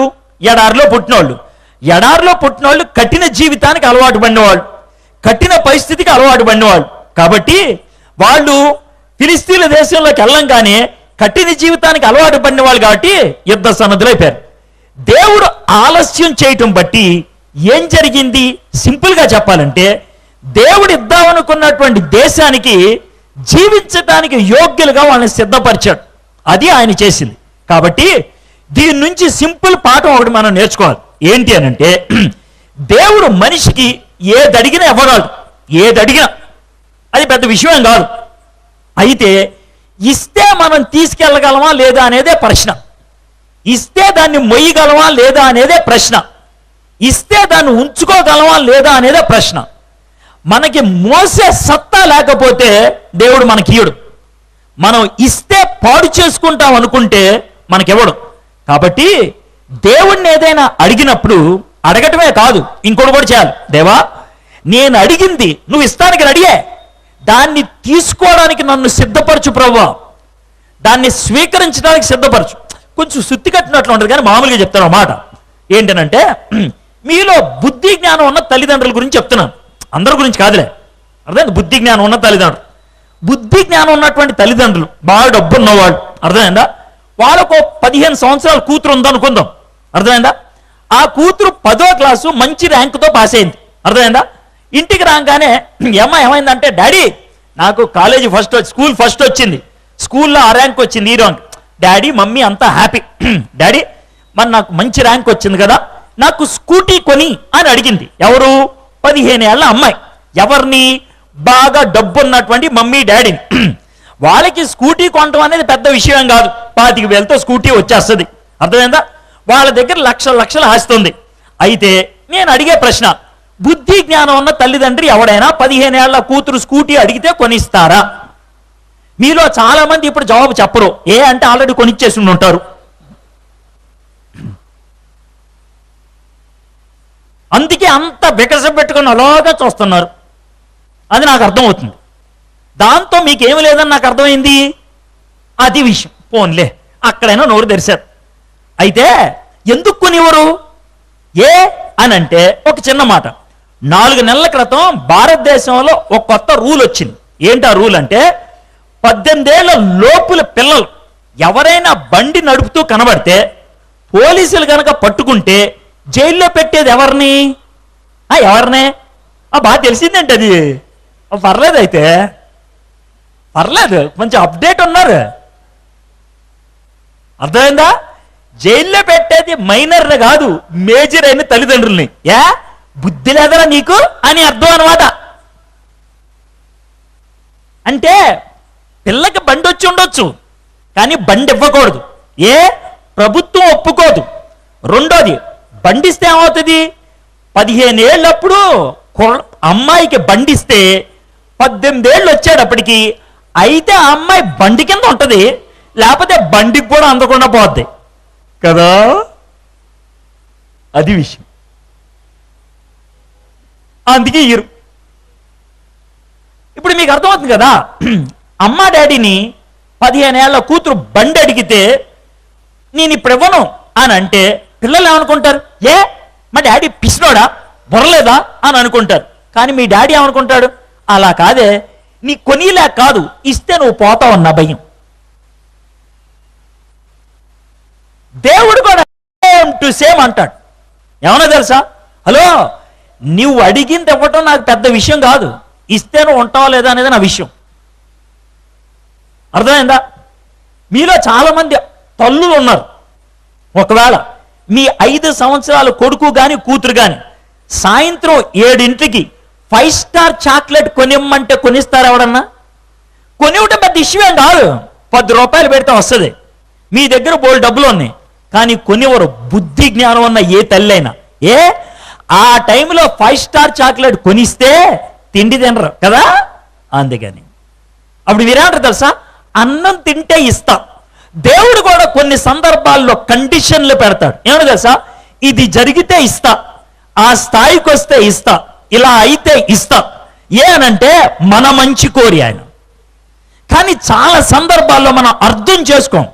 ఎడారిలో పుట్టినోళ్ళు. ఎడారిలో పుట్టినోళ్ళు కఠిన జీవితానికి అలవాటు పడినవాళ్ళు, కఠిన పరిస్థితికి అలవాటు పడినవాళ్ళు. కాబట్టి వాళ్ళు ఫిలిస్తీన్ల దేశంలోకి వెళ్ళంగానే కఠిన జీవితానికి అలవాటు పడిన వాళ్ళు కాబట్టి యుద్ధ సన్నద్ధులు అయిపోయారు. దేవుడు ఆలస్యం చేయటం బట్టి ఏం జరిగింది? సింపుల్గా చెప్పాలంటే దేవుడు ఇద్దామనుకున్నటువంటి దేశానికి జీవించడానికి యోగ్యులుగా వాళ్ళని సిద్ధపరిచాడు. అది ఆయన చేసింది. కాబట్టి దీని నుంచి సింపుల్ పాఠం ఒకటి మనం నేర్చుకోవాలి. ఏంటి అని అంటే, దేవుడు మనిషికి ఏది అడిగినా ఇవ్వగలడు. ఏది అడిగినా అది పెద్ద విషయం కాదు. అయితే ఇస్తే మనం తీసుకెళ్ళగలమా లేదా అనేదే ప్రశ్న. ఇస్తే దాన్ని మొయ్యగలమా లేదా అనేదే ప్రశ్న. ఇస్తే దాన్ని ఉంచుకోగలమా లేదా అనేదే ప్రశ్న. మనకి మోసే సత్తా లేకపోతే దేవుడు మనకి ఇయ్యడు. మనం ఇస్తే పాడు చేసుకుంటాం అనుకుంటే మనకివ్వడు. కాబట్టి దేవుణ్ణి ఏదైనా అడిగినప్పుడు అడగటమే కాదు, ఇంకోటి కూడా చేయాలి. దేవా, నేను అడిగింది నువ్వు ఇస్తానికి రెడీయే, దాన్ని తీసుకోవడానికి నన్ను సిద్ధపరచు ప్రభువా, దాన్ని స్వీకరించడానికి సిద్ధపరచు. కొంచెం సుత్తి కట్టినట్లు ఉంటుంది కానీ మామూలుగా చెప్తాను మాట ఏంటనంటే, మీలో బుద్ధి జ్ఞానం ఉన్న తల్లిదండ్రుల గురించి చెప్తున్నాను, అందరి గురించి కాదులే. అర్థమైంది? బుద్ధి జ్ఞానం ఉన్న తల్లిదండ్రులు, బుద్ధి జ్ఞానం ఉన్నటువంటి తల్లిదండ్రులు, బాగా డబ్బు ఉన్నవాళ్ళు, అర్థమైందా? వాళ్ళకు 15 సంవత్సరాల కూతురు ఉందనుకుందాం, అర్థమైందా? ఆ కూతురు 10వ క్లాసు మంచి ర్యాంకుతో పాస్ అయింది, అర్థమైందా? ఇంటికి రాగానే ఏమైందంటే, డాడీ నాకు కాలేజీ ఫస్ట్ స్కూల్ ఫస్ట్ వచ్చింది, స్కూల్లో ఆ ర్యాంక్ వచ్చింది, ఈ ర్యాంక్. డాడీ మమ్మీ అంతా హ్యాపీ. డాడీ మరి నాకు మంచి ర్యాంక్ వచ్చింది కదా, నాకు స్కూటీ కొని అని అడిగింది. ఎవరు? 15 ఏళ్ల అమ్మాయి. ఎవరిని? బాగా డబ్బు ఉన్నటువంటి మమ్మీ డాడీని. వాళ్ళకి స్కూటీ కొనడం అనేది పెద్ద విషయం కాదు, 25,000తో స్కూటీ వచ్చేస్తుంది, అర్థమైందా? వాళ్ళ దగ్గర లక్షలు ఆస్తుంది. అయితే నేను అడిగే ప్రశ్న, బుద్ధి జ్ఞానం ఉన్న తల్లిదండ్రి ఎవడైనా 15 ఏళ్ల కూతురు స్కూటీ అడిగితే కొనిస్తారా? మీలో చాలా మంది ఇప్పుడు జవాబు చెప్పరు. ఏ అంటే ఆల్రెడీ కొనిచ్చేసి ఉంటారు. అందుకే అంత వికసం పెట్టుకుని అలాగా చూస్తున్నారు, అది నాకు అర్థమవుతుంది. దాంతో మీకేమి లేదని నాకు అర్థమైంది, అది విషయం. పోన్లే, అక్కడైనా నోరు తెరిచారు. అయితే ఎందుకు కొనివ్వరు? ఏ అని అంటే ఒక చిన్న మాట. 4 నెలల క్రితం భారతదేశంలో ఒక కొత్త రూల్ వచ్చింది. ఏంటి ఆ రూల్ అంటే, 18 ఏళ్ల లోపుల పిల్లలు ఎవరైనా బండి నడుపుతూ కనబడితే పోలీసులు కనుక పట్టుకుంటే జైల్లో పెట్టేది ఎవరిని? ఎవరినే? బాగా తెలిసిందంటే అది పర్లేదు. అయితే పర్లేదు, కొంచెం అప్డేట్ ఉన్నారు, అర్థమైందా? జైల్లో పెట్టేది మైనర్ని కాదు, మేజర్ అయిన తల్లిదండ్రుల్ని. బుద్ధి లేదరా నీకు అని అర్థం అనమాట. అంటే పిల్లకి బండి వచ్చి ఉండొచ్చు, కానీ బండి ఇవ్వకూడదు. ప్రభుత్వం ఒప్పుకోదు. రెండోది, బండిస్తే ఏమవుతుంది? 15 ఏళ్ళప్పుడు అమ్మాయికి బండిస్తే 18 ఏళ్ళు వచ్చేటప్పటికి అయితే ఆ అమ్మాయి బండి కింద ఉంటుంది, లేకపోతే బండికి కూడా అందకుండా పోద్ది కదా. అది విషయం. అందుకే ఇప్పుడు మీకు అర్థమవుతుంది కదా. అమ్మ డాడీని 15 ఏళ్ల కూతురు బండి అడిగితే నేను ఇప్పుడు ఇవ్వను అని అంటే పిల్లలు ఏమనుకుంటారు? మా డాడీ పిసినోడా, బొరలేదా అని అనుకుంటారు. కానీ మీ డాడీ ఏమనుకుంటాడు? అలా కాదే, నీ కొనిలే కాదు, ఇస్తే నువ్వు పోతావన్న భయం. దేవుడు కూడా సేమ్ టు సేమ్ అంటాడు. ఏమన్నా తెలుసా? హలో, నువ్వు అడిగింది ఇవ్వటం నాకు పెద్ద విషయం కాదు, ఇస్తే నువ్వు ఉంటావా లేదా అనేది నా విషయం. అర్థమైందా? మీలో చాలా మంది తల్లులు ఉన్నారు. ఒకవేళ మీ 5 సంవత్సరాల కొడుకు కానీ కూతురు కానీ సాయంత్రం 7ంటికి 5 స్టార్ చాక్లెట్ కొనిమ్మంటే కొనిస్తారు ఎవడన్నా? కొనివ్వటం పెద్ద ఇష్యూ ఏం కాదు, 10 రూపాయలు పెడితే వస్తుంది. మీ దగ్గర బోల్ డబ్బులు ఉన్నాయి, కానీ కొనివ్వరు. బుద్ధి జ్ఞానం ఉన్న ఏ తల్లి అయినా ఆ టైంలో 5 స్టార్ చాక్లెట్ కొనిస్తే తిండి తినరు కదా. అందుకని అప్పుడు మీరేమంటారు తెలుసా? అన్నం తింటే ఇస్తా. దేవుడు కూడా కొన్ని సందర్భాల్లో కండిషన్లు పెడతాడు. ఏమన్నా తెలుసా? ఇది జరిగితే ఇస్తా, ఆ స్థాయికి వస్తే ఇస్తా, ఇలా అయితే ఇస్తా. అనంటే మన మంచి కోరి ఆయన. కానీ చాలా సందర్భాల్లో మనం అర్థం చేసుకోం.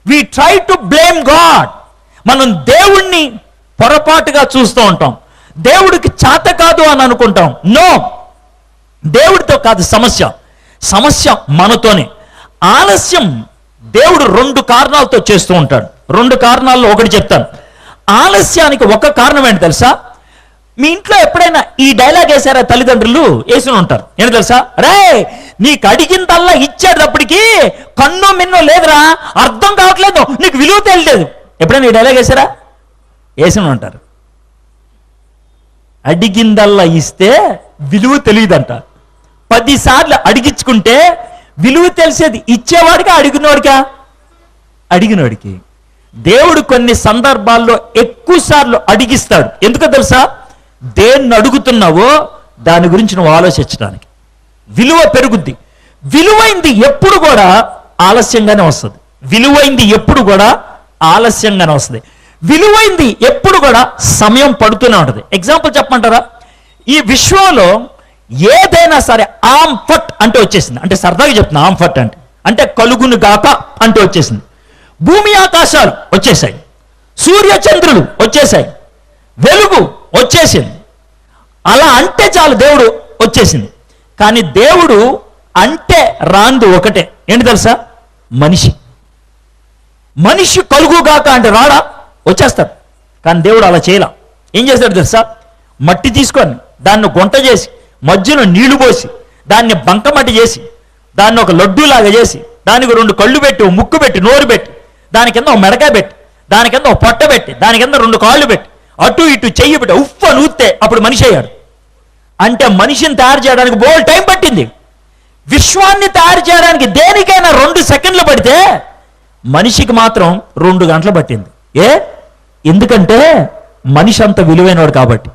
We try to blame God. మనం దేవుణ్ణి పొరపాటుగా చూస్తూ ఉంటాం. దేవుడికి చేత కాదు అని అనుకుంటాం. నో, దేవుడితో కాదు సమస్య మనతోనే. ఆలస్యం దేవుడు 2 కారణాలతో చేస్తూ ఉంటాడు. 2 కారణాల్లో ఒకటి చెప్తాను. ఆలస్యానికి ఒక కారణం ఏంటి తెలుసా? మీ ఇంట్లో ఎప్పుడైనా ఈ డైలాగ్ వేసారా? తల్లిదండ్రులు వేసి ఉంటారు. ఏంటి తెలుసా? రే, నీకు అడిగిందల్లా ఇచ్చేటప్పటికి కన్ను మిన్ను లేదురా, అర్థం కావట్లేదు, నీకు విలువ తెలియలేదు. ఎప్పుడైనా ఈ డైలాగ్ వేసారా? వేసి ఉంటారు. అడిగిందల్లా ఇస్తే విలువ తెలియదంట. 10 సార్లు అడిగించుకుంటే విలువ తెలిసేది ఇచ్చేవాడిగా అడిగినోడికా? అడిగినోడికి. దేవుడు కొన్ని సందర్భాల్లో ఎక్కువ సార్లు అడిగిస్తాడు. ఎందుకో తెలుసా? దేన్ని అడుగుతున్నావో దాని గురించి నువ్వు ఆలోచించడానికి విలువ పెరుగుద్ది. విలువైంది ఎప్పుడు కూడా ఆలస్యంగానే వస్తుంది. విలువైంది ఎప్పుడు కూడా ఆలస్యంగానే వస్తుంది. విలువైంది ఎప్పుడు కూడా సమయం పడుతూనే ఉంటుంది. ఎగ్జాంపుల్ చెప్పమంటారా? ఈ విశ్వంలో ఏదైనా సరే ఆమ్ ఫట్ అంటే వచ్చేసింది. అంటే సరదాగా చెప్తున్నా, ఆమ్ ఫట్ అంటే కలుగును గాక అంటే వచ్చేసింది. భూమి ఆకాశాలు వచ్చేసాయి, సూర్య చంద్రులు వచ్చేసాయి, వెలుగు వచ్చేసింది. అలా అంటే చాలు, దేవుడు వచ్చేసింది. కానీ దేవుడు అంటే రాంది ఒకటే, ఏంటి తెలుసా? మనిషి. మనిషి కలుగుగాక అంటే రాడా? వచ్చేస్తాడు. కానీ దేవుడు అలా చేయలా. ఏం చేస్తాడు తెలుసా? మట్టి తీసుకొని దాన్ని గుంట చేసి మధ్యలో నీళ్లు పోసి దాన్ని బంకమట్టి చేసి దాన్ని ఒక లడ్డూలాగా చేసి దానికి 2 కళ్ళు పెట్టి, ఓ ముక్కు పెట్టి, నోరు పెట్టి, దాని కింద ఒక మెడకాయ పెట్టి, దాని కింద ఒక పొట్ట పెట్టి, దాని కింద 2 కాళ్ళు పెట్టి, అటు ఇటు చెయ్యి పెట్టి ఉఫ్ఫ నూస్తే అప్పుడు మనిషి అయ్యాడు. అంటే మనిషిని తయారు చేయడానికి బోల్ టైం పట్టింది. విశ్వాన్ని తయారు చేయడానికి దేనికైనా 2 సెకండ్లు పడితే మనిషికి మాత్రం 2 గంటలు పట్టింది. ఎందుకంటే మనిషి అంత విలువైనవాడు కాబట్టి.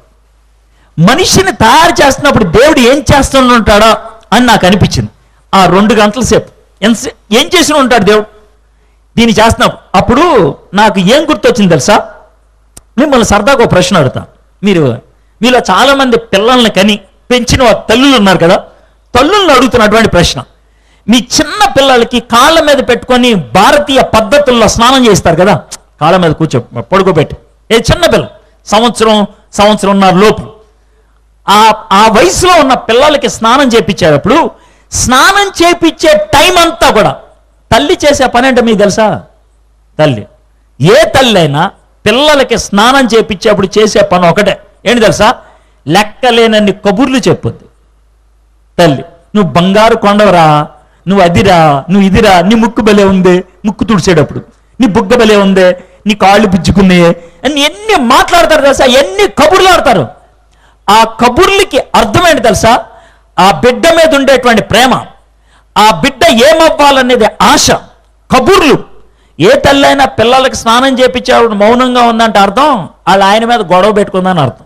మనిషిని తయారు చేస్తున్నప్పుడు దేవుడు ఏం చేస్తుంటాడా అని నాకు అనిపించింది. ఆ 2 గంటల సేపు ఏం చేసి ఉంటాడు దేవుడు దీన్ని చేస్తున్నప్పుడు? అప్పుడు నాకు ఏం గుర్తొచ్చింది తెలుసా? మిమ్మల్ని సరదాగా ఒక ప్రశ్న అడుగుతా. మీలో చాలా మంది పిల్లల్ని కని పెంచిన తల్లులు ఉన్నారు కదా, తల్లులను అడుగుతున్నటువంటి ప్రశ్న. మీ చిన్న పిల్లలకి కాళ్ళ మీద పెట్టుకొని భారతీయ పద్ధతుల్లో స్నానం చేస్తారు కదా, కాళ్ళ మీద పడుకోబెట్టి, చిన్న పిల్ల సంవత్సరంన్నర లోపు ఆ వయసులో ఉన్న పిల్లలకి స్నానం చేయించేటప్పుడు స్నానం చేయించే టైం అంతా కూడా తల్లి చేసే పని అంటే మీకు తెలుసా? ఏ తల్లి అయినా పిల్లలకి స్నానం చేయించేప్పుడు చేసే పని ఒకటే, ఏంటి తెలుసా? లెక్కలేనన్ని కబుర్లు చెప్పుద్ది తల్లి. నువ్వు బంగారు కొండవరా, నువ్వు అదిరా, నువ్వు ఇదిరా, నీ ముక్కు బలే ఉంది, ముక్కు తుడిచేటప్పుడు నీ బుగ్గ బలే ఉంది, నీ కాళ్ళు పుచ్చుకున్నాయి అని ఎన్ని మాట్లాడతారు తెలుసా? ఎన్ని కబుర్లు ఆడతారు. ఆ కబుర్లకి అర్థమేంటి తెలుసా? ఆ బిడ్డ మీద ఉండేటువంటి ప్రేమ, ఆ బిడ్డ ఏమవ్వాలనేది ఆశ. కబుర్లు. ఏ తల్లైనా పిల్లలకి స్నానం చేయించేవాడు మౌనంగా ఉందంటే అర్థం వాళ్ళ ఆయన మీద గొడవ పెట్టుకుందని అర్థం.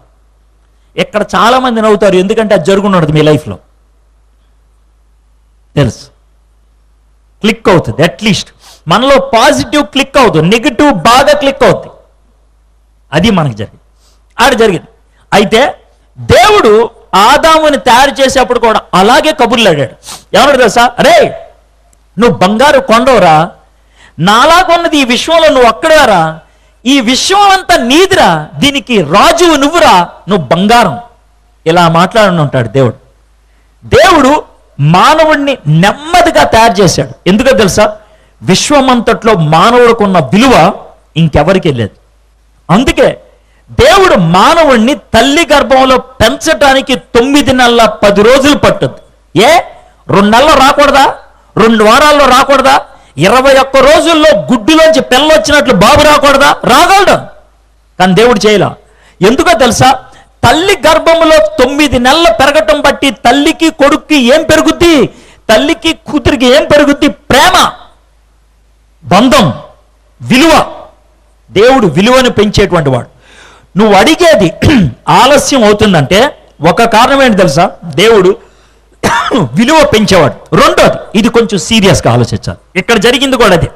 ఇక్కడ చాలా మంది నవ్వుతారు, ఎందుకంటే అది జరుగుండదు మీ లైఫ్లో. తెలుసు, క్లిక్ అవుతుంది. అట్లీస్ట్ మనలో పాజిటివ్ క్లిక్ అవుతుంది, నెగిటివ్ బాగా క్లిక్ అవుతుంది. అది మనకి జరిగింది. అయితే దేవుడు ఆదాముని తయారు చేసేప్పుడు కూడా అలాగే కబుర్లు ఆడాడు. ఏమన్నాడు తెలుసా? అరే నువ్వు బంగారు కొండవరా, నాలాగున్నది ఈ విశ్వంలో నువ్వు అక్కడరా, ఈ విశ్వం అంతా నీదిరా, దీనికి రాజువు నువ్వురా, నువ్వు బంగారం. ఇలా మాట్లాడి ఉంటాడు దేవుడు. దేవుడు మానవుడిని నెమ్మదిగా తయారు చేశాడు. ఎందుకో తెలుసా? విశ్వమంతట్లో మానవుడికి ఉన్న విలువ ఇంకెవరికి లేదు. అందుకే దేవుడు మానవుణ్ణి తల్లి గర్భంలో పెంచడానికి 9 నెలల 10 రోజులు పట్టుద్ది. 2 నెలల్లో రాకూడదా? 2 వారాల్లో రాకూడదా? 21 రోజుల్లో గుడ్డులోంచి పిల్లొచ్చినట్లు బాబు రాకూడదా? రాగలడు. కానీ దేవుడు చేయలా. ఎందుకో తెలుసా? తల్లి గర్భంలో 9 నెలలు పెరగటం బట్టి తల్లికి కొడుక్కి ఏం పెరుగుద్ది? తల్లికి కూతురికి ఏం పెరుగుద్ది? ప్రేమ, బంధం, విలువ. దేవుడు విలువను పెంచేటువంటి వాడు. నువ్వు అడిగేది ఆలస్యం అవుతుందంటే ఒక కారణం ఏంటి తెలుసా? దేవుడు విలువ పెంచేవాడు. రెండోది, ఇది కొంచెం సీరియస్గా ఆలోచించాలి. ఇక్కడ జరిగింది కూడా అదే.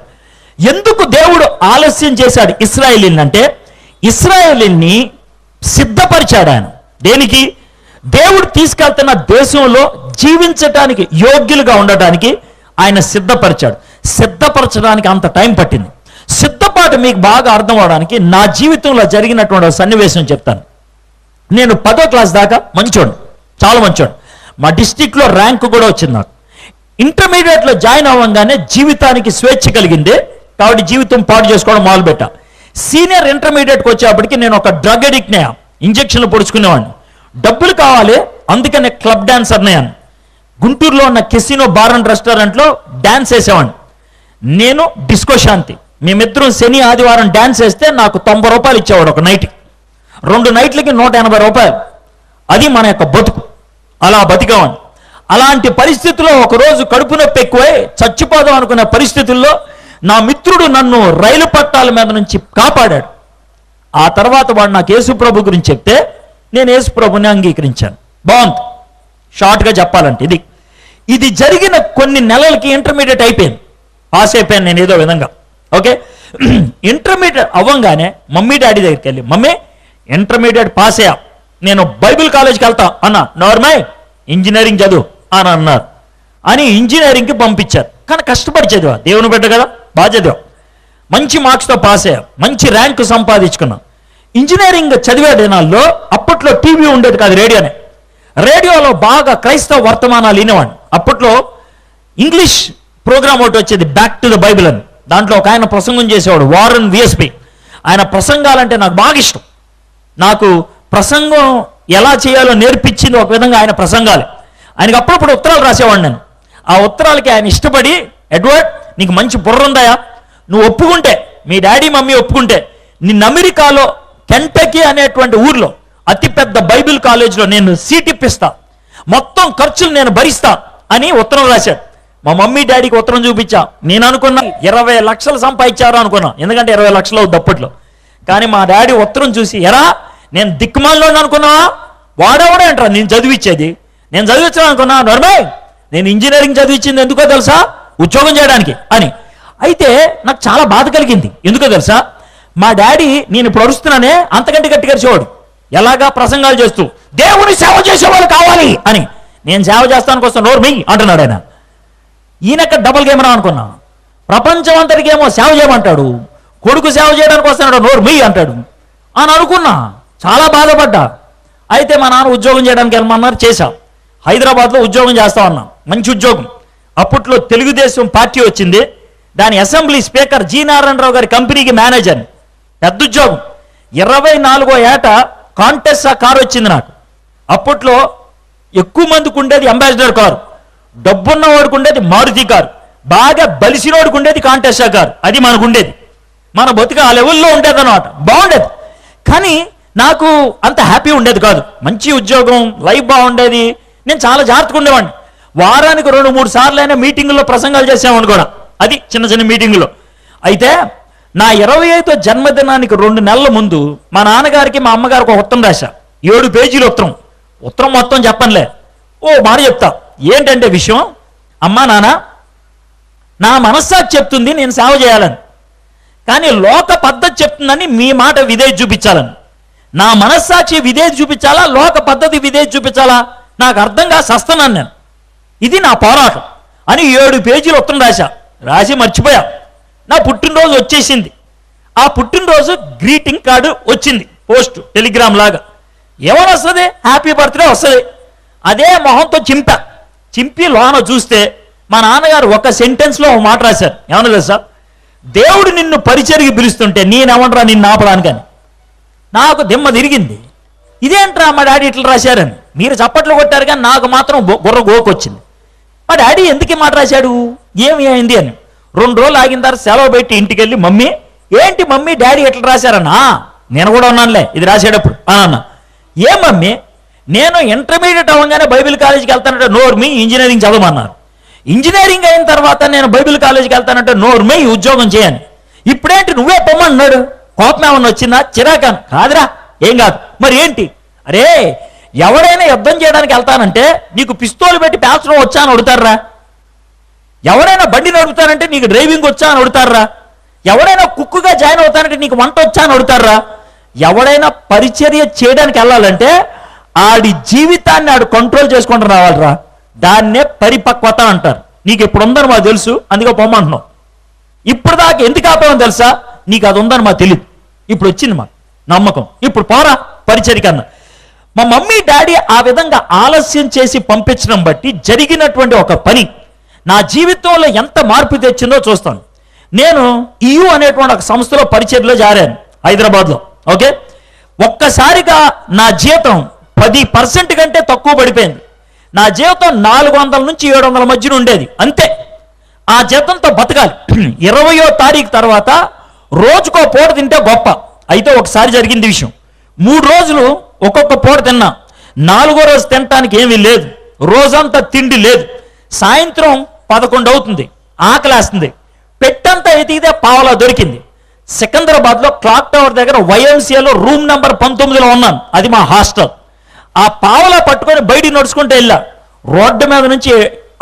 ఎందుకు దేవుడు ఆలస్యం చేశాడు ఇశ్రాయేలీని అంటే, ఇశ్రాయేలీని సిద్ధపరిచాడు ఆయన. దేనికి? దేవుడు తీసుకెళ్తున్న దేశంలో జీవించటానికి యోగ్యులుగా ఉండటానికి ఆయన సిద్ధపరిచాడు. సిద్ధపరచడానికి అంత టైం పట్టింది. సిద్ధపాటు మీకు బాగా అర్థం అవడానికి నా జీవితంలో జరిగినటువంటి సన్నివేశం చెప్తాను. నేను 10వ క్లాస్ దాకా మంచోడు, చాలా మంచోడు. మా డిస్టిక్లో ర్యాంక్ కూడా వచ్చింది నాకు. ఇంటర్మీడియట్లో జాయిన్ అవ్వగానే జీవితానికి స్వేచ్ఛ కలిగింది, కాబట్టి జీవితం పాడు చేసుకోవడం మొదలుపెట్టా. సీనియర్ ఇంటర్మీడియట్కి వచ్చేప్పటికి నేను ఒక డ్రగ్ అడిక్ట్ అయ్యాను. ఇంజక్షన్లు పొడుచుకునేవాడిని. డబ్బులు కావాలి, అందుకనే క్లబ్ డాన్సర్ అయ్యాను. గుంటూరులో ఉన్న కెసినో బార్ అండ్ రెస్టారెంట్లో డాన్స్ వేసేవాడిని. నేను డిస్కో శాంతి, మేమిద్దరం శని ఆదివారం డాన్స్ వేస్తే నాకు 90 రూపాయలు ఇచ్చేవాడు ఒక నైట్కి. 2 నైట్లకి 180 రూపాయలు. అది మన యొక్క బతుకు. అలా బతికామని. అలాంటి పరిస్థితుల్లో ఒకరోజు కడుపు నొప్పి ఎక్కువై చచ్చిపోదాం అనుకునే పరిస్థితుల్లో నా మిత్రుడు నన్ను రైలు పట్టాల మీద నుంచి కాపాడాడు. ఆ తర్వాత వాడు నాకు యేసుప్రభు గురించి చెప్తే నేను యేసుప్రభుని అంగీకరించాను. బాగుంది. షార్ట్గా చెప్పాలంటే ఇది జరిగిన కొన్ని నెలలకి ఇంటర్మీడియట్ అయిపోయింది, పాస్ అయిపోయాను నేను ఏదో విధంగా. ఓకే, ఇంటర్మీడియట్ అవ్వంగానే మమ్మీ డాడీ దగ్గరికి వెళ్ళి, మమ్మీ ఇంటర్మీడియట్ పాస్ అయ్యా, నేను బైబిల్ కాలేజ్కి వెళ్తా అన్న. నార్మల్ ఇంజనీరింగ్ చదువు అని అన్నారు. అని ఇంజనీరింగ్కి పంపించారు. కానీ కష్టపడి చదివా, దేవుని బిడ్డ కదా, బాగా చదివా, మంచి మార్క్స్తో పాస్ అయ్యా, మంచి ర్యాంకు సంపాదించుకున్నా. ఇంజనీరింగ్ చదివే దినాల్లో అప్పట్లో టీవీ ఉండేది కాదు, రేడియోనే. రేడియోలో బాగా క్రైస్తవ వర్తమానాలు వినేవాడిని. అప్పట్లో ఇంగ్లీష్ ప్రోగ్రామ్ ఒకటి వచ్చేది, బ్యాక్ టు ద బైబిల్ అని. దాంట్లో ఒక ఆయన ప్రసంగం చేసేవాడు, వారన్ విఎస్పి. ఆయన ప్రసంగాలంటే నాకు బాగా ఇష్టం. నాకు ప్రసంగం ఎలా చేయాలో నేర్పించింది ఒక విధంగా ఆయన ప్రసంగాలు. ఆయనకు అప్పుడప్పుడు ఉత్తరాలు రాసేవాడు నేను. ఆ ఉత్తరాలకి ఆయన ఇష్టపడి, ఎడ్వర్డ్ నీకు మంచి బుర్ర ఉందాయా, నువ్వు ఒప్పుకుంటే, మీ డాడీ మమ్మీ ఒప్పుకుంటే, నిన్న అమెరికాలో కెంటకీ అనేటువంటి ఊర్లో అతిపెద్ద బైబిల్ కాలేజీలో నేను సీట్ ఇప్పిస్తా, మొత్తం ఖర్చులు నేను భరిస్తా అని ఉత్తరం రాశాడు. మా మమ్మీ డాడీకి ఉత్తరం చూపించా. నేను అనుకున్నా 20 లక్షలు సంపాదించారు అనుకున్నా, ఎందుకంటే 20 లక్షలు అవుద్ది అప్పట్లో. కానీ మా డాడీ ఉత్తరం చూసి, ఎరా నేను దిక్కుమాల్లో అనుకున్నావా, వాడెవడే అంటారా నేను చదివించేది, నేను చదివించాను అనుకున్నా. నర్మే నేను ఇంజనీరింగ్ చదివించింది ఎందుకో తెలుసా, ఉద్యోగం చేయడానికి అని. అయితే నాకు చాలా బాధ కలిగింది. ఎందుకో తెలుసా, మా డాడీ నేను ఇప్పుడు అరుస్తున్నానే అంతకంటే గట్టిగా అరిచేవాడు, ఎలాగా ప్రసంగాలు చేస్తూ దేవుని సేవ చేసేవాళ్ళు కావాలి అని. నేను సేవ చేస్తానికి వస్తాను నోరు మీ అంటున్నాడు ఆయన. ఈయనక్క డబుల్ గేమరా అనుకున్నా. ప్రపంచం అంతటికి ఏమో సేవ చేయమంటాడు, కొడుకు సేవ చేయడానికి వస్తున్నాడు నోరు మీ అంటాడు అని అనుకున్నా. చాలా బాధపడ్డా. అయితే మా నాన్న ఉద్యోగం చేయడానికి వెళ్ళమన్నారు, చేశాం. హైదరాబాద్లో ఉద్యోగం చేస్తా ఉన్నాం, మంచి ఉద్యోగం. అప్పట్లో తెలుగుదేశం పార్టీ వచ్చింది, దాని అసెంబ్లీ స్పీకర్ జి నారాయణరావు గారి కంపెనీకి మేనేజర్, పెద్ద ఉద్యోగం. 24వ ఏట కాంటెస్ట్ కారు వచ్చింది నాకు. అప్పట్లో ఎక్కువ మందికి ఉండేది అంబాసిడర్ కారు, డబ్బున్న వాడికి ఉండేది మారుతి కారు, బాగా బలిసినోడికి ఉండేది కాంటెస్ట్ కారు. అది మనకు ఉండేది. మన బతుక ఆ లెవెల్లో ఉండేది అన్నమాట, బాగుండేది. కానీ నాకు అంత హ్యాపీ ఉండేది కాదు. మంచి ఉద్యోగం, లైఫ్ బాగుండేది, నేను చాలా జాగ్రత్తగా ఉండేవాడిని. వారానికి 2-3 సార్లు అయినా మీటింగుల్లో ప్రసంగాలు చేసేవాడిని కూడా, అది చిన్న చిన్న మీటింగులో. అయితే నా 25వ జన్మదినానికి 2 నెలల ముందు మా నాన్నగారికి మా అమ్మగారికి ఒక ఉత్తరం రాశా, 7 పేజీల ఉత్తరం. ఉత్తరం మొత్తం చెప్పనులే, ఓ మాట చెప్తా. ఏంటంటే విషయం, అమ్మా నాన్న, నా మనస్సాక్షి చెప్తుంది నేను సేవ చేయాలని, కానీ లోక పద్ధతి చెప్తుందని మీ మాట విధేయత చూపించాలని. నా మనస్సాక్షి విధేయత చూపించాలా, లోక పద్ధతి విధేయత చూపించాలా, నాకు అర్థంగా సస్తున్నాను నేను. ఇది నా పోరాటం అని 7 పేజీలు ఉత్తరం రాసి మర్చిపోయా. నా పుట్టినరోజు వచ్చేసింది. ఆ పుట్టినరోజు గ్రీటింగ్ కార్డు వచ్చింది, పోస్ట్ టెలిగ్రామ్ లాగా. ఏమని వస్తుంది, హ్యాపీ బర్త్డే వస్తుంది. అదే మొహంతో చింపి లోన చూస్తే మా నాన్నగారు ఒక సెంటెన్స్లో ఒక మాట రాశారు. ఏమన్నా తెలుసా, దేవుడు నిన్ను పరిచర్కి పిలుస్తుంటే నేనేమంటారా నిన్ను ఆపడానికని. నాకు దిమ్మ తిరిగింది. ఇదేంట్రా మా డాడీ ఇట్లా రాశారని. మీరు చప్పట్లు కొట్టారు కానీ నాకు మాత్రం గుర్ర గోకొచ్చింది. మా డాడీ ఎందుకు మాట రాశాడు, ఏమి అయింది అని. 2 రోజులు ఆగిన తర్వాత సెలవు పెట్టి ఇంటికి వెళ్ళి, మమ్మీ ఏంటి మమ్మీ డాడీ ఎట్లా రాశారన్నా, నేను కూడా ఉన్నానులే ఇది రాసేటప్పుడు అన్న. ఏం మమ్మీ, నేను ఇంటర్మీడియట్ అవ్వగానే బైబిల్ కాలేజీకి వెళ్తానంటే నోర్మి ఇంజనీరింగ్ చదవమన్నారు. ఇంజనీరింగ్ అయిన తర్వాత నేను బైబిల్ కాలేజీకి వెళ్తానంటే నోర్మి ఉద్యోగం చేయని. ఇప్పుడేంటి నువ్వే పొమ్మన్నాడు, కోపం ఏమన్నా వచ్చిందా, చిరాకాను కాదురా, ఏం కాదు. మరి ఏంటి, అరే ఎవడైనా యుద్ధం చేయడానికి వెళ్తానంటే నీకు పిస్తోలు పెట్టి పేల్చడం వచ్చా అని అడుగుతారా, ఎవడైనా బండి నడుపుతానంటే నీకు డ్రైవింగ్ వచ్చా అని అడుగుతారా, ఎవడైనా కుక్కుగా జాయిన్ అవుతానంటే నీకు వంట వచ్చా అని అడుగుతారా. ఎవడైనా పరిచర్య చేయడానికి వెళ్ళాలంటే ఆడి జీవితాన్ని ఆడు కంట్రోల్ చేసుకుంటూ రావాలరా, దాన్నే పరిపక్వత అంటారు. నీకు ఇప్పుడు ఉందని మాకు తెలుసు, అందుకే పొమ్మంటున్నావు. ఇప్పుడు దాకా ఎందుకు ఆపామని తెలుసా, నీకు అది ఉందని మాకు తెలియదు, ఇప్పుడు వచ్చింది మాకు నమ్మకం, ఇప్పుడు పోరా పరిచర్య కన్నా. మా మమ్మీ డాడీ ఆ విధంగా ఆలస్యం చేసి పంపించడం బట్టి జరిగినటువంటి ఒక పని నా జీవితంలో ఎంత మార్పు తెచ్చిందో చూస్తాను. నేను EU అనేటువంటి ఒక సంస్థలో పరిచర్యలో జారాను హైదరాబాద్లో. ఓకే, ఒక్కసారిగా నా జీతం 10% కంటే తక్కువ పడిపోయింది. నా జీతం 400 నుంచి 700 మధ్యన ఉండేది, అంతే. ఆ జీతంతో బతకాలి. 20వ తారీఖు తర్వాత రోజుకో పూట తింటే గొప్ప. అయితే ఒకసారి జరిగింది విషయం, 3 రోజులు ఒక్కొక్క పూట తిన్నా. 4వ రోజు తినటానికి ఏమీ లేదు, రోజంతా తిండి లేదు. సాయంత్రం 11 అవుతుంది, ఆకలేస్తుంది. పెట్టంతా ఎతికితే పావలా దొరికింది. సికింద్రాబాద్లో క్లాక్ టవర్ దగ్గర YMCAలో రూమ్ నెంబర్ 19లో ఉన్నాను, అది మా హాస్టల్. ఆ పావలా పట్టుకొని బయటికి నడుచుకుంటూ వెళ్ళా. రోడ్డు మీద నుంచి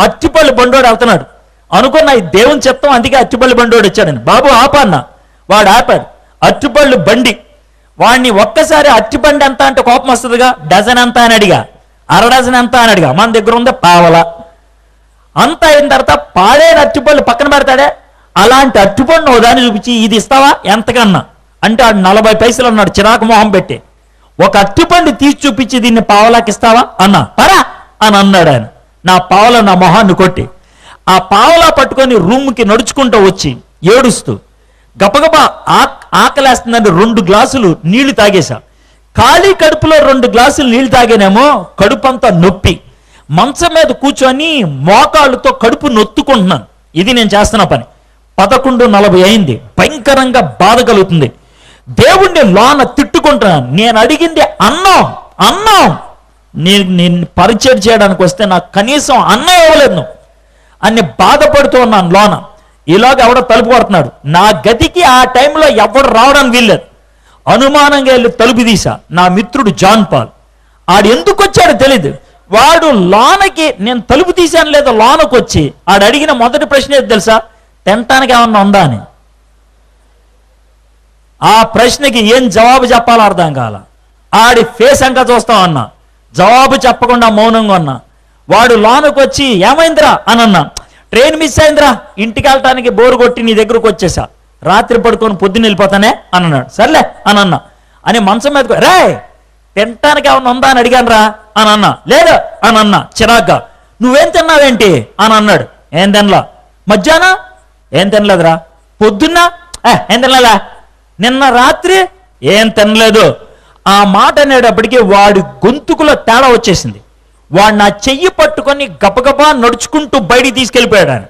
అట్టిపల్లి బండోడు వెళ్తున్నాడు. అనుకున్న ఈ దేవుని చెప్తాం, అందుకే అట్టిపల్లి బండోడు వచ్చాడని. బాబు ఆపన్న, వాడు ఆపాడు. అరటిపళ్ళు బండి. వాడిని ఒక్కసారి అరటిబండి ఎంత అంటే కోపం వస్తుందిగా. డజన్ ఎంత అని అడిగా, అర డజన్ ఎంత అని అడిగా. మన దగ్గర ఉందే పావల. అంత అయిన తర్వాత పాడైన అరటిపళ్ళు పక్కన పెడతాడే, అలాంటి అరటిపండు ఓ దాన్ని చూపించి ఇది ఇస్తావా ఎంతకన్నా అంటే ఆడు 40 పైసలు అన్నాడు చిరాకు మొహం పెట్టి. ఒక అరటిపండు తీసి చూపించి దీన్ని పావలాకి ఇస్తావా అన్నా. పరా అని అన్నాడు ఆయన. నా పావల నా మొహాన్ని కొట్టి ఆ పావలా పట్టుకొని రూమ్కి నడుచుకుంటూ వచ్చి ఏడుస్తూ గబగబా ఆకలేస్తుందని 2 గ్లాసులు నీళ్లు తాగేశా. ఖాళీ కడుపులో 2 గ్లాసులు నీళ్లు తాగానేమో కడుపంతా నొప్పి. మంచం మీద కూర్చొని మోకాళ్ళతో కడుపు నొత్తుకుంటున్నాను. ఇది నేను చేస్తున్న పని. 11:40 అయింది. భయంకరంగా బాధ కలుగుతుంది. దేవుణ్ణి లోన తిట్టుకుంటున్నాను. నేను అడిగింది అన్నం. నేను పరిచయం చేయడానికి వస్తే నాకు కనీసం అన్నం ఇవ్వలేదు అని బాధపడుతూ ఉన్నాను లోన. ఈలోగా ఎవడో తలుపు కొడుతున్నాడు. నా గదికి ఆ టైంలో ఎవడు రావడానికి వీల్లేదు. అనుమానంగా వెళ్ళి తలుపు తీసా. నా మిత్రుడు జాన్ పాల్. ఆడు ఎందుకు వచ్చాడో తెలీదు. వాడు లోనకి, నేను తలుపు తీశాను లేదా లోనకు వచ్చి ఆడు అడిగిన మొదటి ప్రశ్న ఏది తెలుసా? తినటానికి ఏమన్నా ఉందా అని. ఆ ప్రశ్నకి ఏం జవాబు చెప్పాలో అర్థం కాల. ఆడి ఫేస్ అంకా చూస్తాం అన్నా, జవాబు చెప్పకుండా మౌనంగా ఉన్నా. వాడు లోనకు వచ్చి ఏమైందిరా అని అన్నా. ట్రైన్ మిస్ అయిందిరా, ఇంటికి వెళ్ళటానికి బోరు కొట్టి నీ దగ్గరకు వచ్చేసా. రాత్రి పడుకొని పొద్దున్న వెళ్ళిపోతానే అని అన్నాడు. సర్లే అని అన్నా. అని మంచం మీద రే తినటానికి ఏమన్నా ఉందా అని అడిగాను రా అని అన్నా. లేదు అని అన్నా చిరాగ్గా. నువ్వేం తిన్నావేంటి అని అన్నాడు. ఏం తినలా. మధ్యాహ్నం ఏం తినలేదురా. పొద్దున్న ఏం తినలేదా. నిన్న రాత్రి ఏం తినలేదు. ఆ మాట అనేటప్పటికీ వాడి గొంతుకులో తేడా వచ్చేసింది. వాడు నా చెయ్యి పట్టుకొని గబగబా నడుచుకుంటూ బయటికి తీసుకెళ్ళిపోయాడు. ఆయన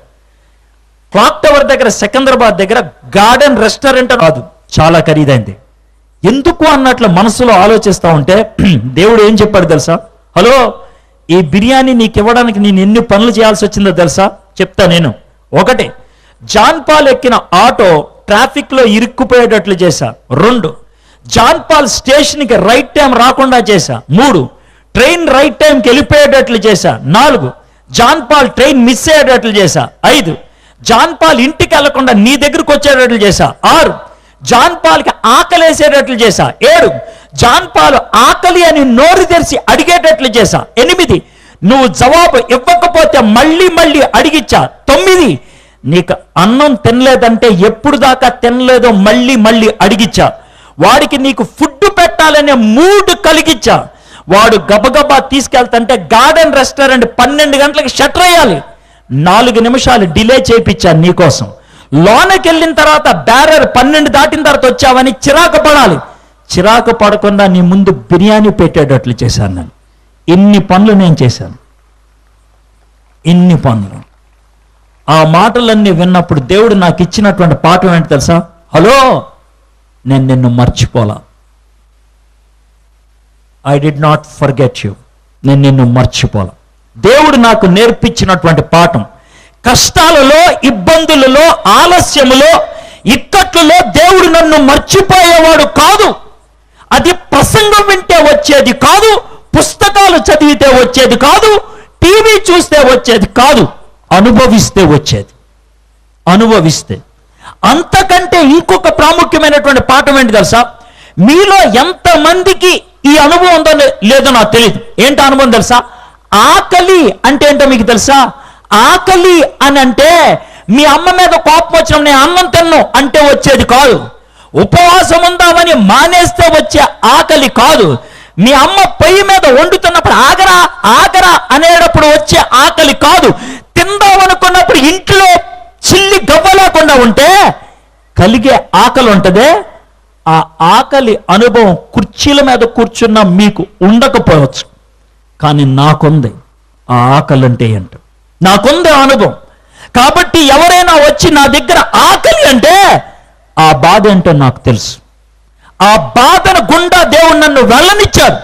క్లాక్ టవర్ దగ్గర సికింద్రాబాద్ దగ్గర గార్డెన్ రెస్టారెంట్ కాదు, చాలా ఖరీదైంది. ఎందుకు అన్నట్లు మనసులో ఆలోచిస్తూ ఉంటే దేవుడు ఏం చెప్పాడు తెలుసా? హలో, ఈ బిర్యానీ నీకు ఇవ్వడానికి నేను ఎన్ని పనులు చేయాల్సి వచ్చిందో తెలుసా? చెప్తా నేను. 1, జాన్ పాల్ ఎక్కిన ఆటో ట్రాఫిక్లో ఇరుక్కుపోయేటట్లు చేశా. 2, జాన్ పాల్ స్టేషన్కి రైట్ టైం రాకుండా చేశా. 3, ట్రైన్ రైట్ టైంకి వెళ్ళిపోయేటట్లు చేశా. 4, జాన్ పాల్ ట్రైన్ మిస్ అయ్యేటట్లు చేశా. 5, జాన్ పాల్ ఇంటికి వెళ్లకుండా నీ దగ్గరకు వచ్చేటట్లు చేశా. 6, జాన్ పాల్కి ఆకలేసేటట్లు చేశా. 7, జాన్ పాల్ ఆకలి అని నోరు తెరిచి అడిగేటట్లు చేశా. 8, నువ్వు జవాబు ఇవ్వకపోతే మళ్ళీ మళ్ళీ అడిగిచ్చా. 9, నీకు అన్నం తినలేదంటే ఎప్పుడు దాకా తినలేదో మళ్ళీ మళ్ళీ అడిగిచ్చా. వాడికి నీకు ఫుడ్ పెట్టాలనే మూడ్ కలిగిచ్చా. వాడు గబగబా తీసుకెళ్తుంటే గార్డెన్ రెస్టారెంట్ 12 గంటలకు షట్టర్ వేయాలి. 4 నిమిషాలు డిలే చేయించాను నీకోసం. లోనకి వెళ్ళిన తర్వాత బ్యారర్ 12 దాటిన తర్వాత వచ్చావని చిరాకు పడాలి. చిరాకు పడకుండా నీ ముందు బిర్యానీ పెట్టేటట్లు చేశాను నేను. ఇన్ని పనులు నేను చేశాను. ఇన్ని పనులు. ఆ మాటలన్నీ విన్నప్పుడు దేవుడు నాకు ఇచ్చినటువంటి పాఠం ఏంటి తెలుసా? హలో, నేను నిన్ను మర్చిపోలా. I did not forget you. నేను నిన్ను మర్చిపోలా. దేవుడు నాకు నేర్పించినటువంటి పాఠం. కష్టాలలో, ఇబ్బందులలో, ఆలస్యములో, ఇక్కట్లలో దేవుడు నన్ను మర్చిపోయేవాడు కాదు. అది ప్రసంగం వింటే వచ్చేది కాదు, పుస్తకాలు చదివితే వచ్చేది కాదు, టీవీ చూస్తే వచ్చేది కాదు, అనుభవిస్తే వచ్చేది. అనుభవిస్తే. అంతకంటే ఇంకొక ప్రాముఖ్యమైనటువంటి పాఠం ఏంటి తెలుసా? మీలో ఎంతమందికి ఈ అనుభవం ఉందో లేదో నాకు తెలియదు. ఏంటి అనుభవం తెలుసా? ఆకలి అంటే ఏంటో మీకు తెలుసా? ఆకలి అని అంటే మీ అమ్మ మీద కోపం వచ్చిన నేను అన్నం తిన్ను అంటే వచ్చేది కాదు. ఉపవాసం ఉందామని మానేస్తే వచ్చే ఆకలి కాదు. మీ అమ్మ పొయ్యి మీద వండుతున్నప్పుడు ఆగరా ఆగరా అనేటప్పుడు వచ్చే ఆకలి కాదు. తిందామనుకున్నప్పుడు ఇంట్లో చిల్లి గవ్వ లేకుండా ఉంటే కలిగే ఆకలి ఉంటుందే, ఆ ఆకలి అనుభవం కుర్చీల మీద కూర్చున్న మీకు ఉండకపోవచ్చు, కానీ నాకుంది. ఆ ఆకలి అంటే ఏంటో నాకుంది అనుభవం. కాబట్టి ఎవరైనా వచ్చి నా దగ్గర ఆకలి అంటే ఆ బాధ ఏంటో నాకు తెలుసు. ఆ బాధను గుండా దేవుడు నన్ను వెళ్ళనిచ్చాడు.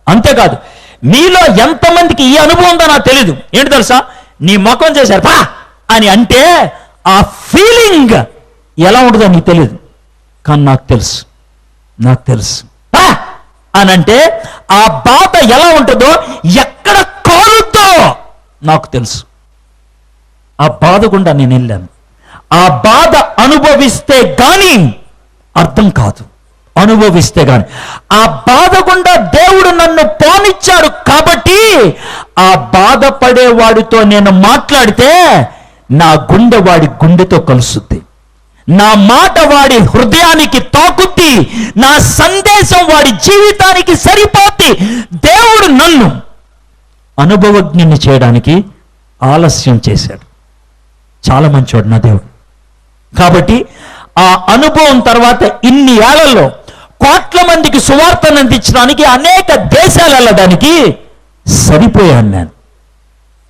అంతేకాదు, మీలో ఎంతమందికి ఈ అనుభవం ఉందో నాకు తెలీదు. ఏంటి తెలుసా? నీ ముఖం చేశారు పా అని అంటే ఆ ఫీలింగ్ ఎలా ఉంటుందో నీకు తెలియదు, కానీ నాకు తెలుసు. నాకు తెలుసు. పా అని అంటే ఆ బాధ ఎలా ఉంటుందో, ఎక్కడ కాలుద్దో నాకు తెలుసు. ఆ బాధ గుండా నేను వెళ్ళాను. ఆ బాధ అనుభవిస్తే గాని అర్థం కాదు, అనుభవిస్తే గాని. ఆ బాధ గుండా దేవుడు నన్ను పోనిచ్చాడు కాబట్టి ఆ బాధపడేవాడితో నేను మాట్లాడితే నా గుండె వాడి గుండెతో కలుస్తుంది, నా మాట వాడి హృదయానికి తాకుద్ది, నా సందేశం వాడి జీవితానికి సరిపోద్ది. దేవుడు నన్ను అనుభవజ్ఞుని చేయడానికి ఆలస్యం చేశాడు. చాలా మంచివాడు నా దేవుడు. కాబట్టి ఆ అనుభవం తర్వాత ఇన్ని ఏళ్లలో కోట్ల మందికి సువార్తను అందించడానికి అనేక దేశాలు వెళ్ళడానికి సరిపోయాను నేను.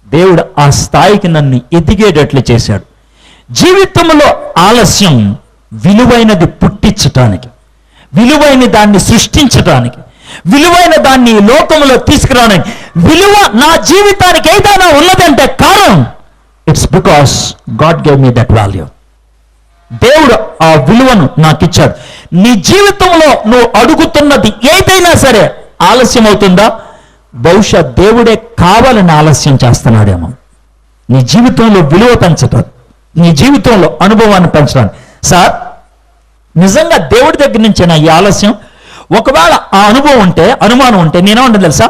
దేవుడు ఆ స్థాయికి నన్ను ఎదిగేటట్లు చేశాడు. జీవితంలో ఆలస్యం విలువైనది పుట్టించటానికి, విలువైన దాన్ని సృష్టించటానికి, విలువైన దాన్ని ఈ లోకంలో తీసుకురావడానికి. విలువ నా జీవితానికి ఏదైనా ఉన్నదంటే కారణం it's because God gave me that value. దేవుడు ఆ విలువను నాకు ఇచ్చాడు. నీ జీవితంలో నువ్వు అడుగుతున్నది ఏదైనా సరే ఆలస్యం అవుతుందా? బహుశా దేవుడే కావాలని ఆలస్యం చేస్తున్నాడేమో. నీ జీవితంలో విలువ పెంచటం, నీ జీవితంలో అనుభవాన్ని పెంచడానికి. సార్, నిజంగా దేవుడి దగ్గర నుంచేనా ఈ ఆలస్యం? ఒకవేళ ఆ అనుభవం ఉంటే, అనుమానం ఉంటే నేనేమంటే తెలుసా,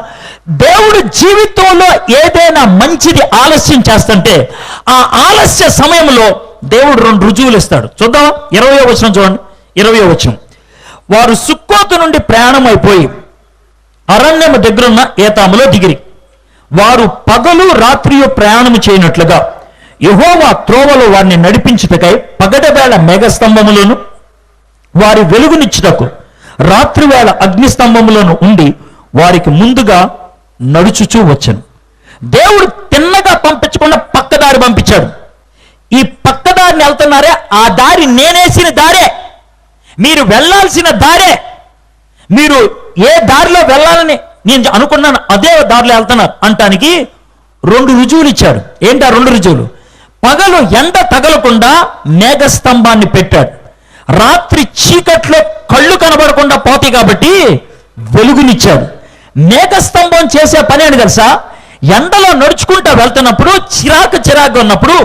దేవుడు జీవితంలో ఏదైనా మంచిది ఆలస్యం చేస్తుంటే ఆ ఆలస్య సమయంలో దేవుడు 2 రుజువులు ఇస్తాడు. చూద్దాం, 20వ వచనం చూడండి. 20వ వచనం, వారు సుక్కోతు నుండి ప్రయాణం అయిపోయి అరణ్యము దగ్గరున్న ఏతాములో దిగిరి. వారు పగలు రాత్రియు ప్రయాణము చేయనట్లుగా యెహోవా త్రోవలో వారిని నడిపించుటకై పగటివేళ మేఘస్తంభములోను వారి వెలుగునిచ్చుటకు రాత్రివేళ అగ్నిస్తంభములోను ఉండి వారికి ముందుగా నడుచుచూ వచ్చాను. దేవుడు తిన్నగా పంపించకుండా పక్కదారి పంపించాడు. ఈ పక్కదారిని వెళ్తున్నారే, ఆ దారి నేనేసిన దారే, మీరు వెళ్ళాల్సిన దారే. మీరు ఏ దారిలో వెళ్ళాలని నేను అనుకున్నాను అదే దారిలో వెళ్తున్నారు అంటానికి 2 రుజువులు ఇచ్చాడు. ఏంటి ఆ 2 రుజువులు? పగలు ఎండ తగలకుండా మేఘస్తంభాన్ని పెట్టాడు. రాత్రి చీకట్లో కళ్ళు కనబడకుండా పోతాయి కాబట్టి వెలుగునిచ్చాడు. మేఘస్తంభం చేసే పని అని తెలుసా? ఎండలో నడుచుకుంటూ వెళ్తున్నప్పుడు చిరాకు ఉన్నప్పుడు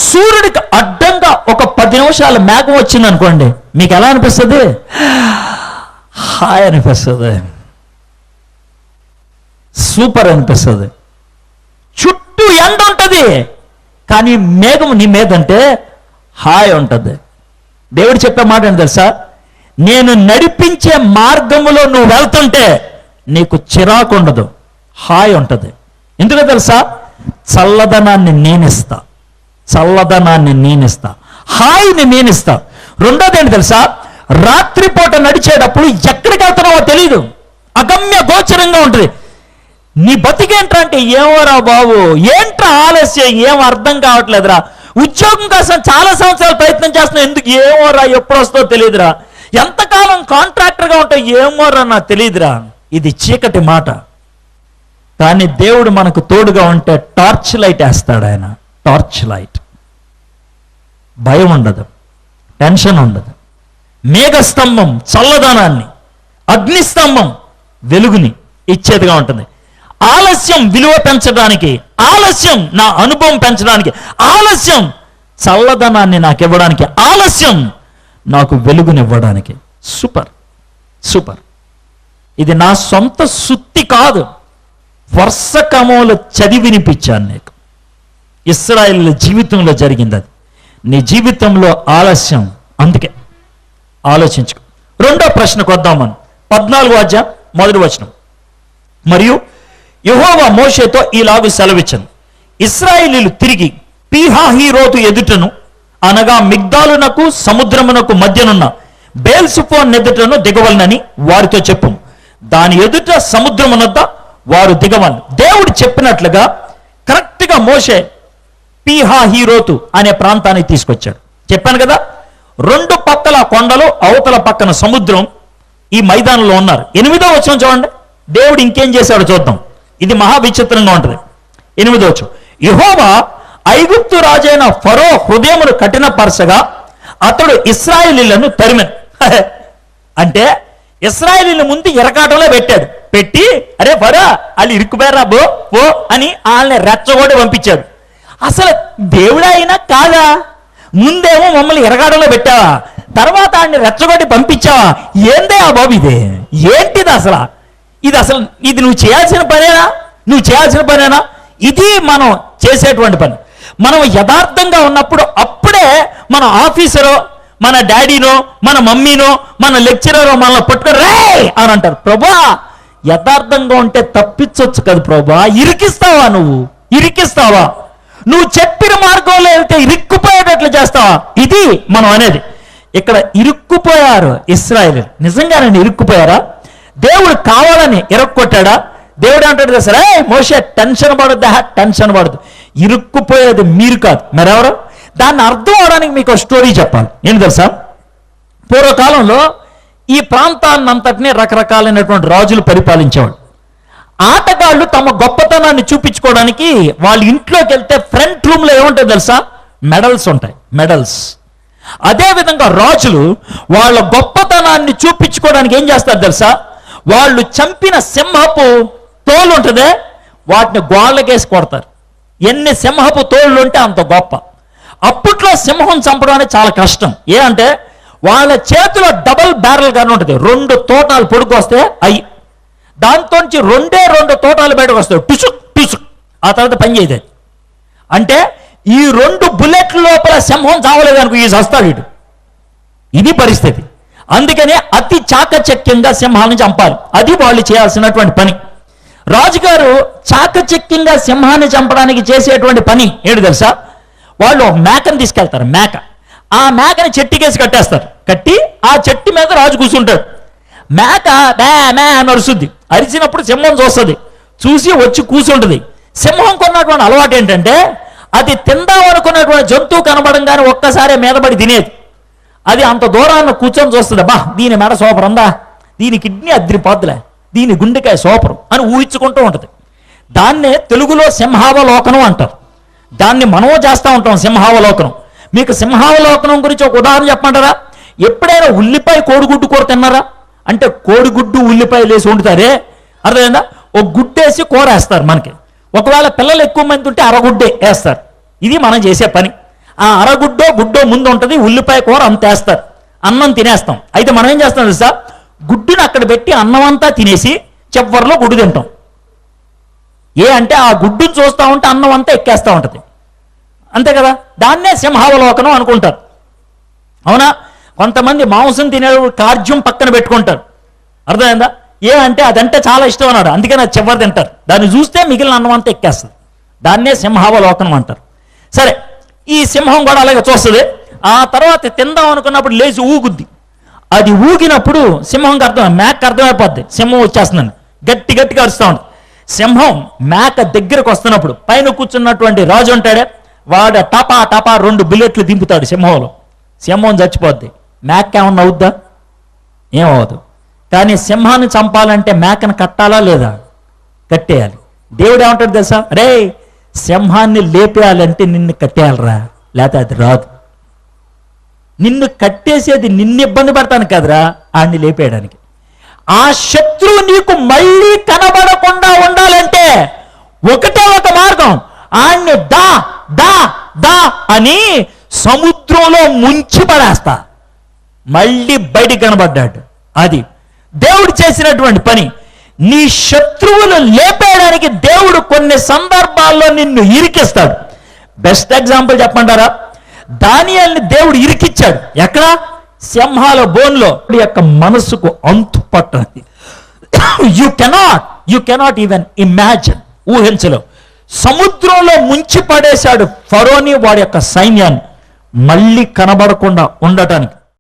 సూర్యుడికి అడ్డంగా ఒక 10 నిమిషాల మేఘం వచ్చింది అనుకోండి, మీకు ఎలా అనిపిస్తుంది? హాయ్ అనిపిస్తుంది, సూపర్ అనిపిస్తుంది. చుట్టూ ఎండ ఉంటుంది కానీ మేఘం నీ మీద అంటే హాయ్ ఉంటుంది. దేవుడు చెప్పే మాట ఏంటి తెలుసా? నేను నడిపించే మార్గములో నువ్వు వెళ్తుంటే నీకు చిరాకు ఉండదు, హాయ్ ఉంటుంది. ఎందుకో తెలుసా? చల్లదనాన్ని నేనిస్తా, చల్లదనాన్ని నేనిస్తా, హాయిని నేనిస్తా. రెండోది ఏంటి తెలుసా? రాత్రిపూట నడిచేటప్పుడు ఎక్కడికి వెళ్తున్నావో తెలియదు, అగమ్య గోచరంగా ఉంటుంది. నీ బతికేంట్రా అంటే ఏమోరా బాబు, ఏంట్రా ఆలస్యం, ఏం అర్థం కావట్లేదురా. ఉద్యోగం కోసం చాలా సంవత్సరాలు ప్రయత్నం చేస్తున్నావు, ఎందుకు ఏమోరా, ఎప్పుడు వస్తుందో తెలియదురా. ఎంతకాలం కాంట్రాక్టర్గా ఉంటావు, ఏమోరా నాకు తెలియదురా. ఇది చీకటి మాట. కానీ దేవుడు మనకు తోడుగా ఉంటే టార్చ్ లైట్ వేస్తాడు. ఆయన టార్చ్ లైట్. భయం ఉండదు, టెన్షన్ ఉండదు. మేఘస్తంభం చల్లదనాన్ని, అగ్నిస్తంభం వెలుగుని ఇచ్చేదిగా ఉంటుంది. ఆలస్యం విలువ పెంచడానికి, ఆలస్యం నా అనుభవం పెంచడానికి, ఆలస్యం చల్లదనాన్ని నాకు ఇవ్వడానికి, ఆలస్యం నాకు వెలుగునివ్వడానికి. Super super. ఇది నా సొంత సుత్తి కాదు, వరుస క్రమంలో చదివి వినిపించాను నీకు. ఇశ్రాయేలు జీవితంలో జరిగింది అది. నీ జీవితంలో ఆలస్యం, అందుకే ఆలోచించుకో. 2వ ప్రశ్నకు వద్దాం మనం. 14వ అధ్యాయం 1వ వచనం. మరియు యెహోవా మోషేతో ఇలాగు సెలవిచ్చెను, ఇశ్రాయేలీయులు తిరిగి పీహాహీరోతు ఎదుటను, అనగా మిగ్దాలునకు సముద్రమునకు మధ్యనున్న బేల్సుఫోన్ ఎదుటను దిగవలనని వారితో చెప్పు. దాని ఎదుట సముద్రమునొద్ద వారు దిగవలను. దేవుడు చెప్పినట్లుగా కరెక్ట్గా మోషే పీహాహీరోతు అనే ప్రాంతానికి తీసుకొచ్చాడు. చెప్పాను కదా, 2 పక్కల కొండలు, అవతల పక్కన సముద్రం, ఈ మైదానంలో ఉన్నారు. 8వ వచనం చూడండి, దేవుడు ఇంకేం చేశాడో చూద్దాం. ఇది మహా విచిత్రంగా ఉంటుంది. 8వ వచనం, యెహోవా ఐగుప్తు రాజైన ఫరో హృదయమును కఠినపరచగా అతడు ఇశ్రాయేలీయులను తరిమెను. అంటే ఇశ్రాయేలీయుల ముందు ఇరకాటంలో పెట్టాడు. పెట్టి అరే ఫరో వాళ్ళు ఇరుక్కుపోయారా బో పో అని వాళ్ళని రెచ్చగొట్టి పంపించాడు. అసలు దేవుడా అయినా కాదా? ముందేమో మమ్మల్ని ఎరగాడంలో పెట్టావా, తర్వాత ఆయన్ని రెచ్చగొట్టి పంపించావా? ఏందే ఆ బాబు ఇది? ఏంటిది అసలు? ఇది నువ్వు చేయాల్సిన పనేనా? నువ్వు చేయాల్సిన పనేనా? ఇది మనం చేసేటువంటి పని. మనం యథార్థంగా ఉన్నప్పుడు అప్పుడే మన ఆఫీసరో, మన డాడీనో, మన మమ్మీనో, మన లెక్చరరో మనల్ని పట్టుకొని రే అని అంటారు. ప్రభా, యథార్థంగా ఉంటే తప్పించవచ్చు కదా ప్రభా. ఇరికిస్తావా? ఇరికిస్తావా? నువ్వు చెప్పిన మార్గంలో వెళ్తే ఇరుక్కుపోయేటట్లు చేస్తావా? ఇది మనం అనేది. ఇక్కడ ఇరుక్కుపోయారు ఇశ్రాయేలు. నిజంగానండి ఇరుక్కుపోయారా? దేవుడు కావాలని ఇరుక్కొట్టాడా? దేవుడు అంటాడు సరే మోషే టెన్షన్ పడద్దు. ఇరుక్కుపోయేది మీరు కాదు, మరెవరు? దాన్ని అర్థం అవడానికి మీకు ఒక స్టోరీ చెప్పాలి. ఏంటి తెలుసా? పూర్వకాలంలో ఈ ప్రాంతాన్నంతటినీ రకరకాలైనటువంటి రాజులు పరిపాలించేవాడు. ఆటగాళ్ళు తమ గొప్పతనాన్ని చూపించుకోవడానికి వాళ్ళ ఇంట్లోకి వెళ్తే ఫ్రంట్ రూమ్లో ఏముంటాయి తెలుసా? మెడల్స్ ఉంటాయి, మెడల్స్. అదేవిధంగా రాజులు వాళ్ళ గొప్పతనాన్ని చూపించుకోవడానికి ఏం చేస్తారు తెలుసా? వాళ్ళు చంపిన సింహపు తోలు ఉంటుందే, వాటిని గోళ్ళకేసి కొడతారు. ఎన్ని సింహపు తోళ్ళు ఉంటే అంత గొప్ప. అప్పట్లో సింహం చంపడం అనేది చాలా కష్టం. అంటే వాళ్ళ చేతిలో డబుల్ బ్యారల్ గన్ ఉంటుంది. 2 తోటాలు పొడుగు వస్తే అయ్యి, దాంతోంచి 2 తోటాలు బయటకు వస్తాయి, టుసుక్ టుసుక్. ఆ తర్వాత పని చేయదు. అంటే ఈ 2 బుల్లెట్ల లోపల సింహం చావలేదు అనుకో, ఈ చస్తాడు వీడు. ఇది పరిస్థితి. అందుకనే అతి చాకచక్యంగా సింహాన్ని చంపాలి. అది వాళ్ళు చేయాల్సినటువంటి పని. రాజుగారు చాకచక్యంగా సింహాన్ని చంపడానికి చేసేటువంటి పని ఏంటి తెలుసా? వాళ్ళు ఒక మేకను తీసుకెళ్తారు. ఆ మేకని చెట్టుకేసి కట్టేస్తారు. కట్టి ఆ చెట్టు మీద రాజు కూర్చుంటాడు. మేక మే మే అని అరుస్తుంది. అరిచినప్పుడు సింహం చూసి వచ్చి కూర్చుంటుంది. సింహం కొన్నటువంటి అలవాటు ఏంటంటే, అది తిందాం అనుకున్నటువంటి జంతువు కనబడంగానే ఒక్కసారి మీదపడి తినేది. అది అంత దూరాన్ని కూర్చొని చూస్తుంది. బా, దీని మెడ సూపర్ ఉందా, దీని కిడ్నీ అద్రిపోద్దులే, దీని గుండెకాయ సూపరు అని ఊహించుకుంటూ ఉంటుంది. దాన్నే తెలుగులో సింహావలోకనం అంటారు. దాన్ని మనమో చేస్తూ ఉంటాం, సింహావలోకనం. మీకు సింహావలోకనం గురించి ఒక ఉదాహరణ చెప్పమంటారా? ఎప్పుడైనా ఉల్లిపాయ కోడిగుడ్డు కూర తిన్నారా? అంటే కోడిగుడ్డు ఉల్లిపాయలు వేసి వండుతారే, అర్థమైందా? ఒక గుడ్డేసి కూర వేస్తారు మనకి. ఒకవేళ పిల్లలు ఎక్కువ మంది ఉంటే అరగుడ్డే వేస్తారు. ఇది మనం చేసే పని. ఆ అరగుడ్డో గుడ్డో ముందు ఉంటుంది, ఉల్లిపాయ కూర అంత వేస్తారు, అన్నం తినేస్తాం. అయితే మనం ఏం చేస్తాం తెలుసా? గుడ్డుని అక్కడ పెట్టి అన్నం అంతా తినేసి చివరిలో గుడ్డు తింటాం. అంటే ఆ గుడ్డుని చూస్తూ ఉంటే అన్నం అంతా ఎక్కేస్తూ ఉంటుంది, అంతే కదా? దాన్నే సింహావలోకనం అనుకుంటారు, అవునా? కొంతమంది మాంసం తినేటప్పుడు కార్జ్యం పక్కన పెట్టుకుంటారు, అర్థమైందా? అంటే అదంటే చాలా ఇష్టం అన్నాడు, అందుకని అది చివరి తింటారు. దాన్ని చూస్తే మిగిలిన అన్నం అంతా ఎక్కేస్తుంది. దాన్నే సింహావలోకనం అంటారు. సరే, ఈ సింహం కూడా అలాగే చూస్తుంది. ఆ తర్వాత తిందాం అనుకున్నప్పుడు లేచి ఊగుద్ది. అది ఊగినప్పుడు సింహంకి మేకకి అర్థమైపోద్ది సింహం వచ్చేస్తుందని. గట్టిగా అరుస్తూ ఉంటుంది. సింహం మేక దగ్గరకు వస్తున్నప్పుడు పైన కూర్చున్నటువంటి రాజు ఉంటాడే, వాడు టపా 2 బుల్లెట్లు దింపుతాడు సింహంలో. సింహం చచ్చిపోద్ది. మేక ఏమన్నా అవుద్దా? ఏమవదు. కానీ సింహాన్ని చంపాలంటే మేకను కట్టాలా లేదా? కట్టేయాలి. దేవుడు ఏమంటాడు తెలుసా? రే, సింహాన్ని లేపేయాలంటే నిన్ను కట్టేయాలరా, లేకపోతే అది రాదు. నిన్ను కట్టేసేది నిన్ను ఇబ్బంది పడతాను కదరా, ఆడిని లేపేయడానికి. ఆ శత్రువు నీకు మళ్ళీ కనబడకుండా ఉండాలంటే ఒకటే ఒక మార్గం, ఆడిని దా దా దా అని సముద్రంలో ముంచి పడేస్తా, మళ్ళీ బయటికి కనబడ్డాడు. అది దేవుడు చేసినటువంటి పని. నీ శత్రువులు లేపేయడానికి దేవుడు కొన్ని సందర్భాల్లో నిన్ను ఇరికిస్తాడు. బెస్ట్ ఎగ్జాంపుల్ చెప్పమంటారా? దానియేలుని దేవుడు ఇరికిచ్చాడు. ఎక్కడ? సింహాల బోన్లో. యొక్క మనసుకు అంతు పట్టది. యు కెనాట్ ఈవెన్ ఇమాజిన్, ఊహించలేవు. సముద్రంలో ముంచి పడేశాడు ఫరోని, వాడి యొక్క సైన్యాన్ని, మళ్ళీ కనబడకుండా ఉండటానికి.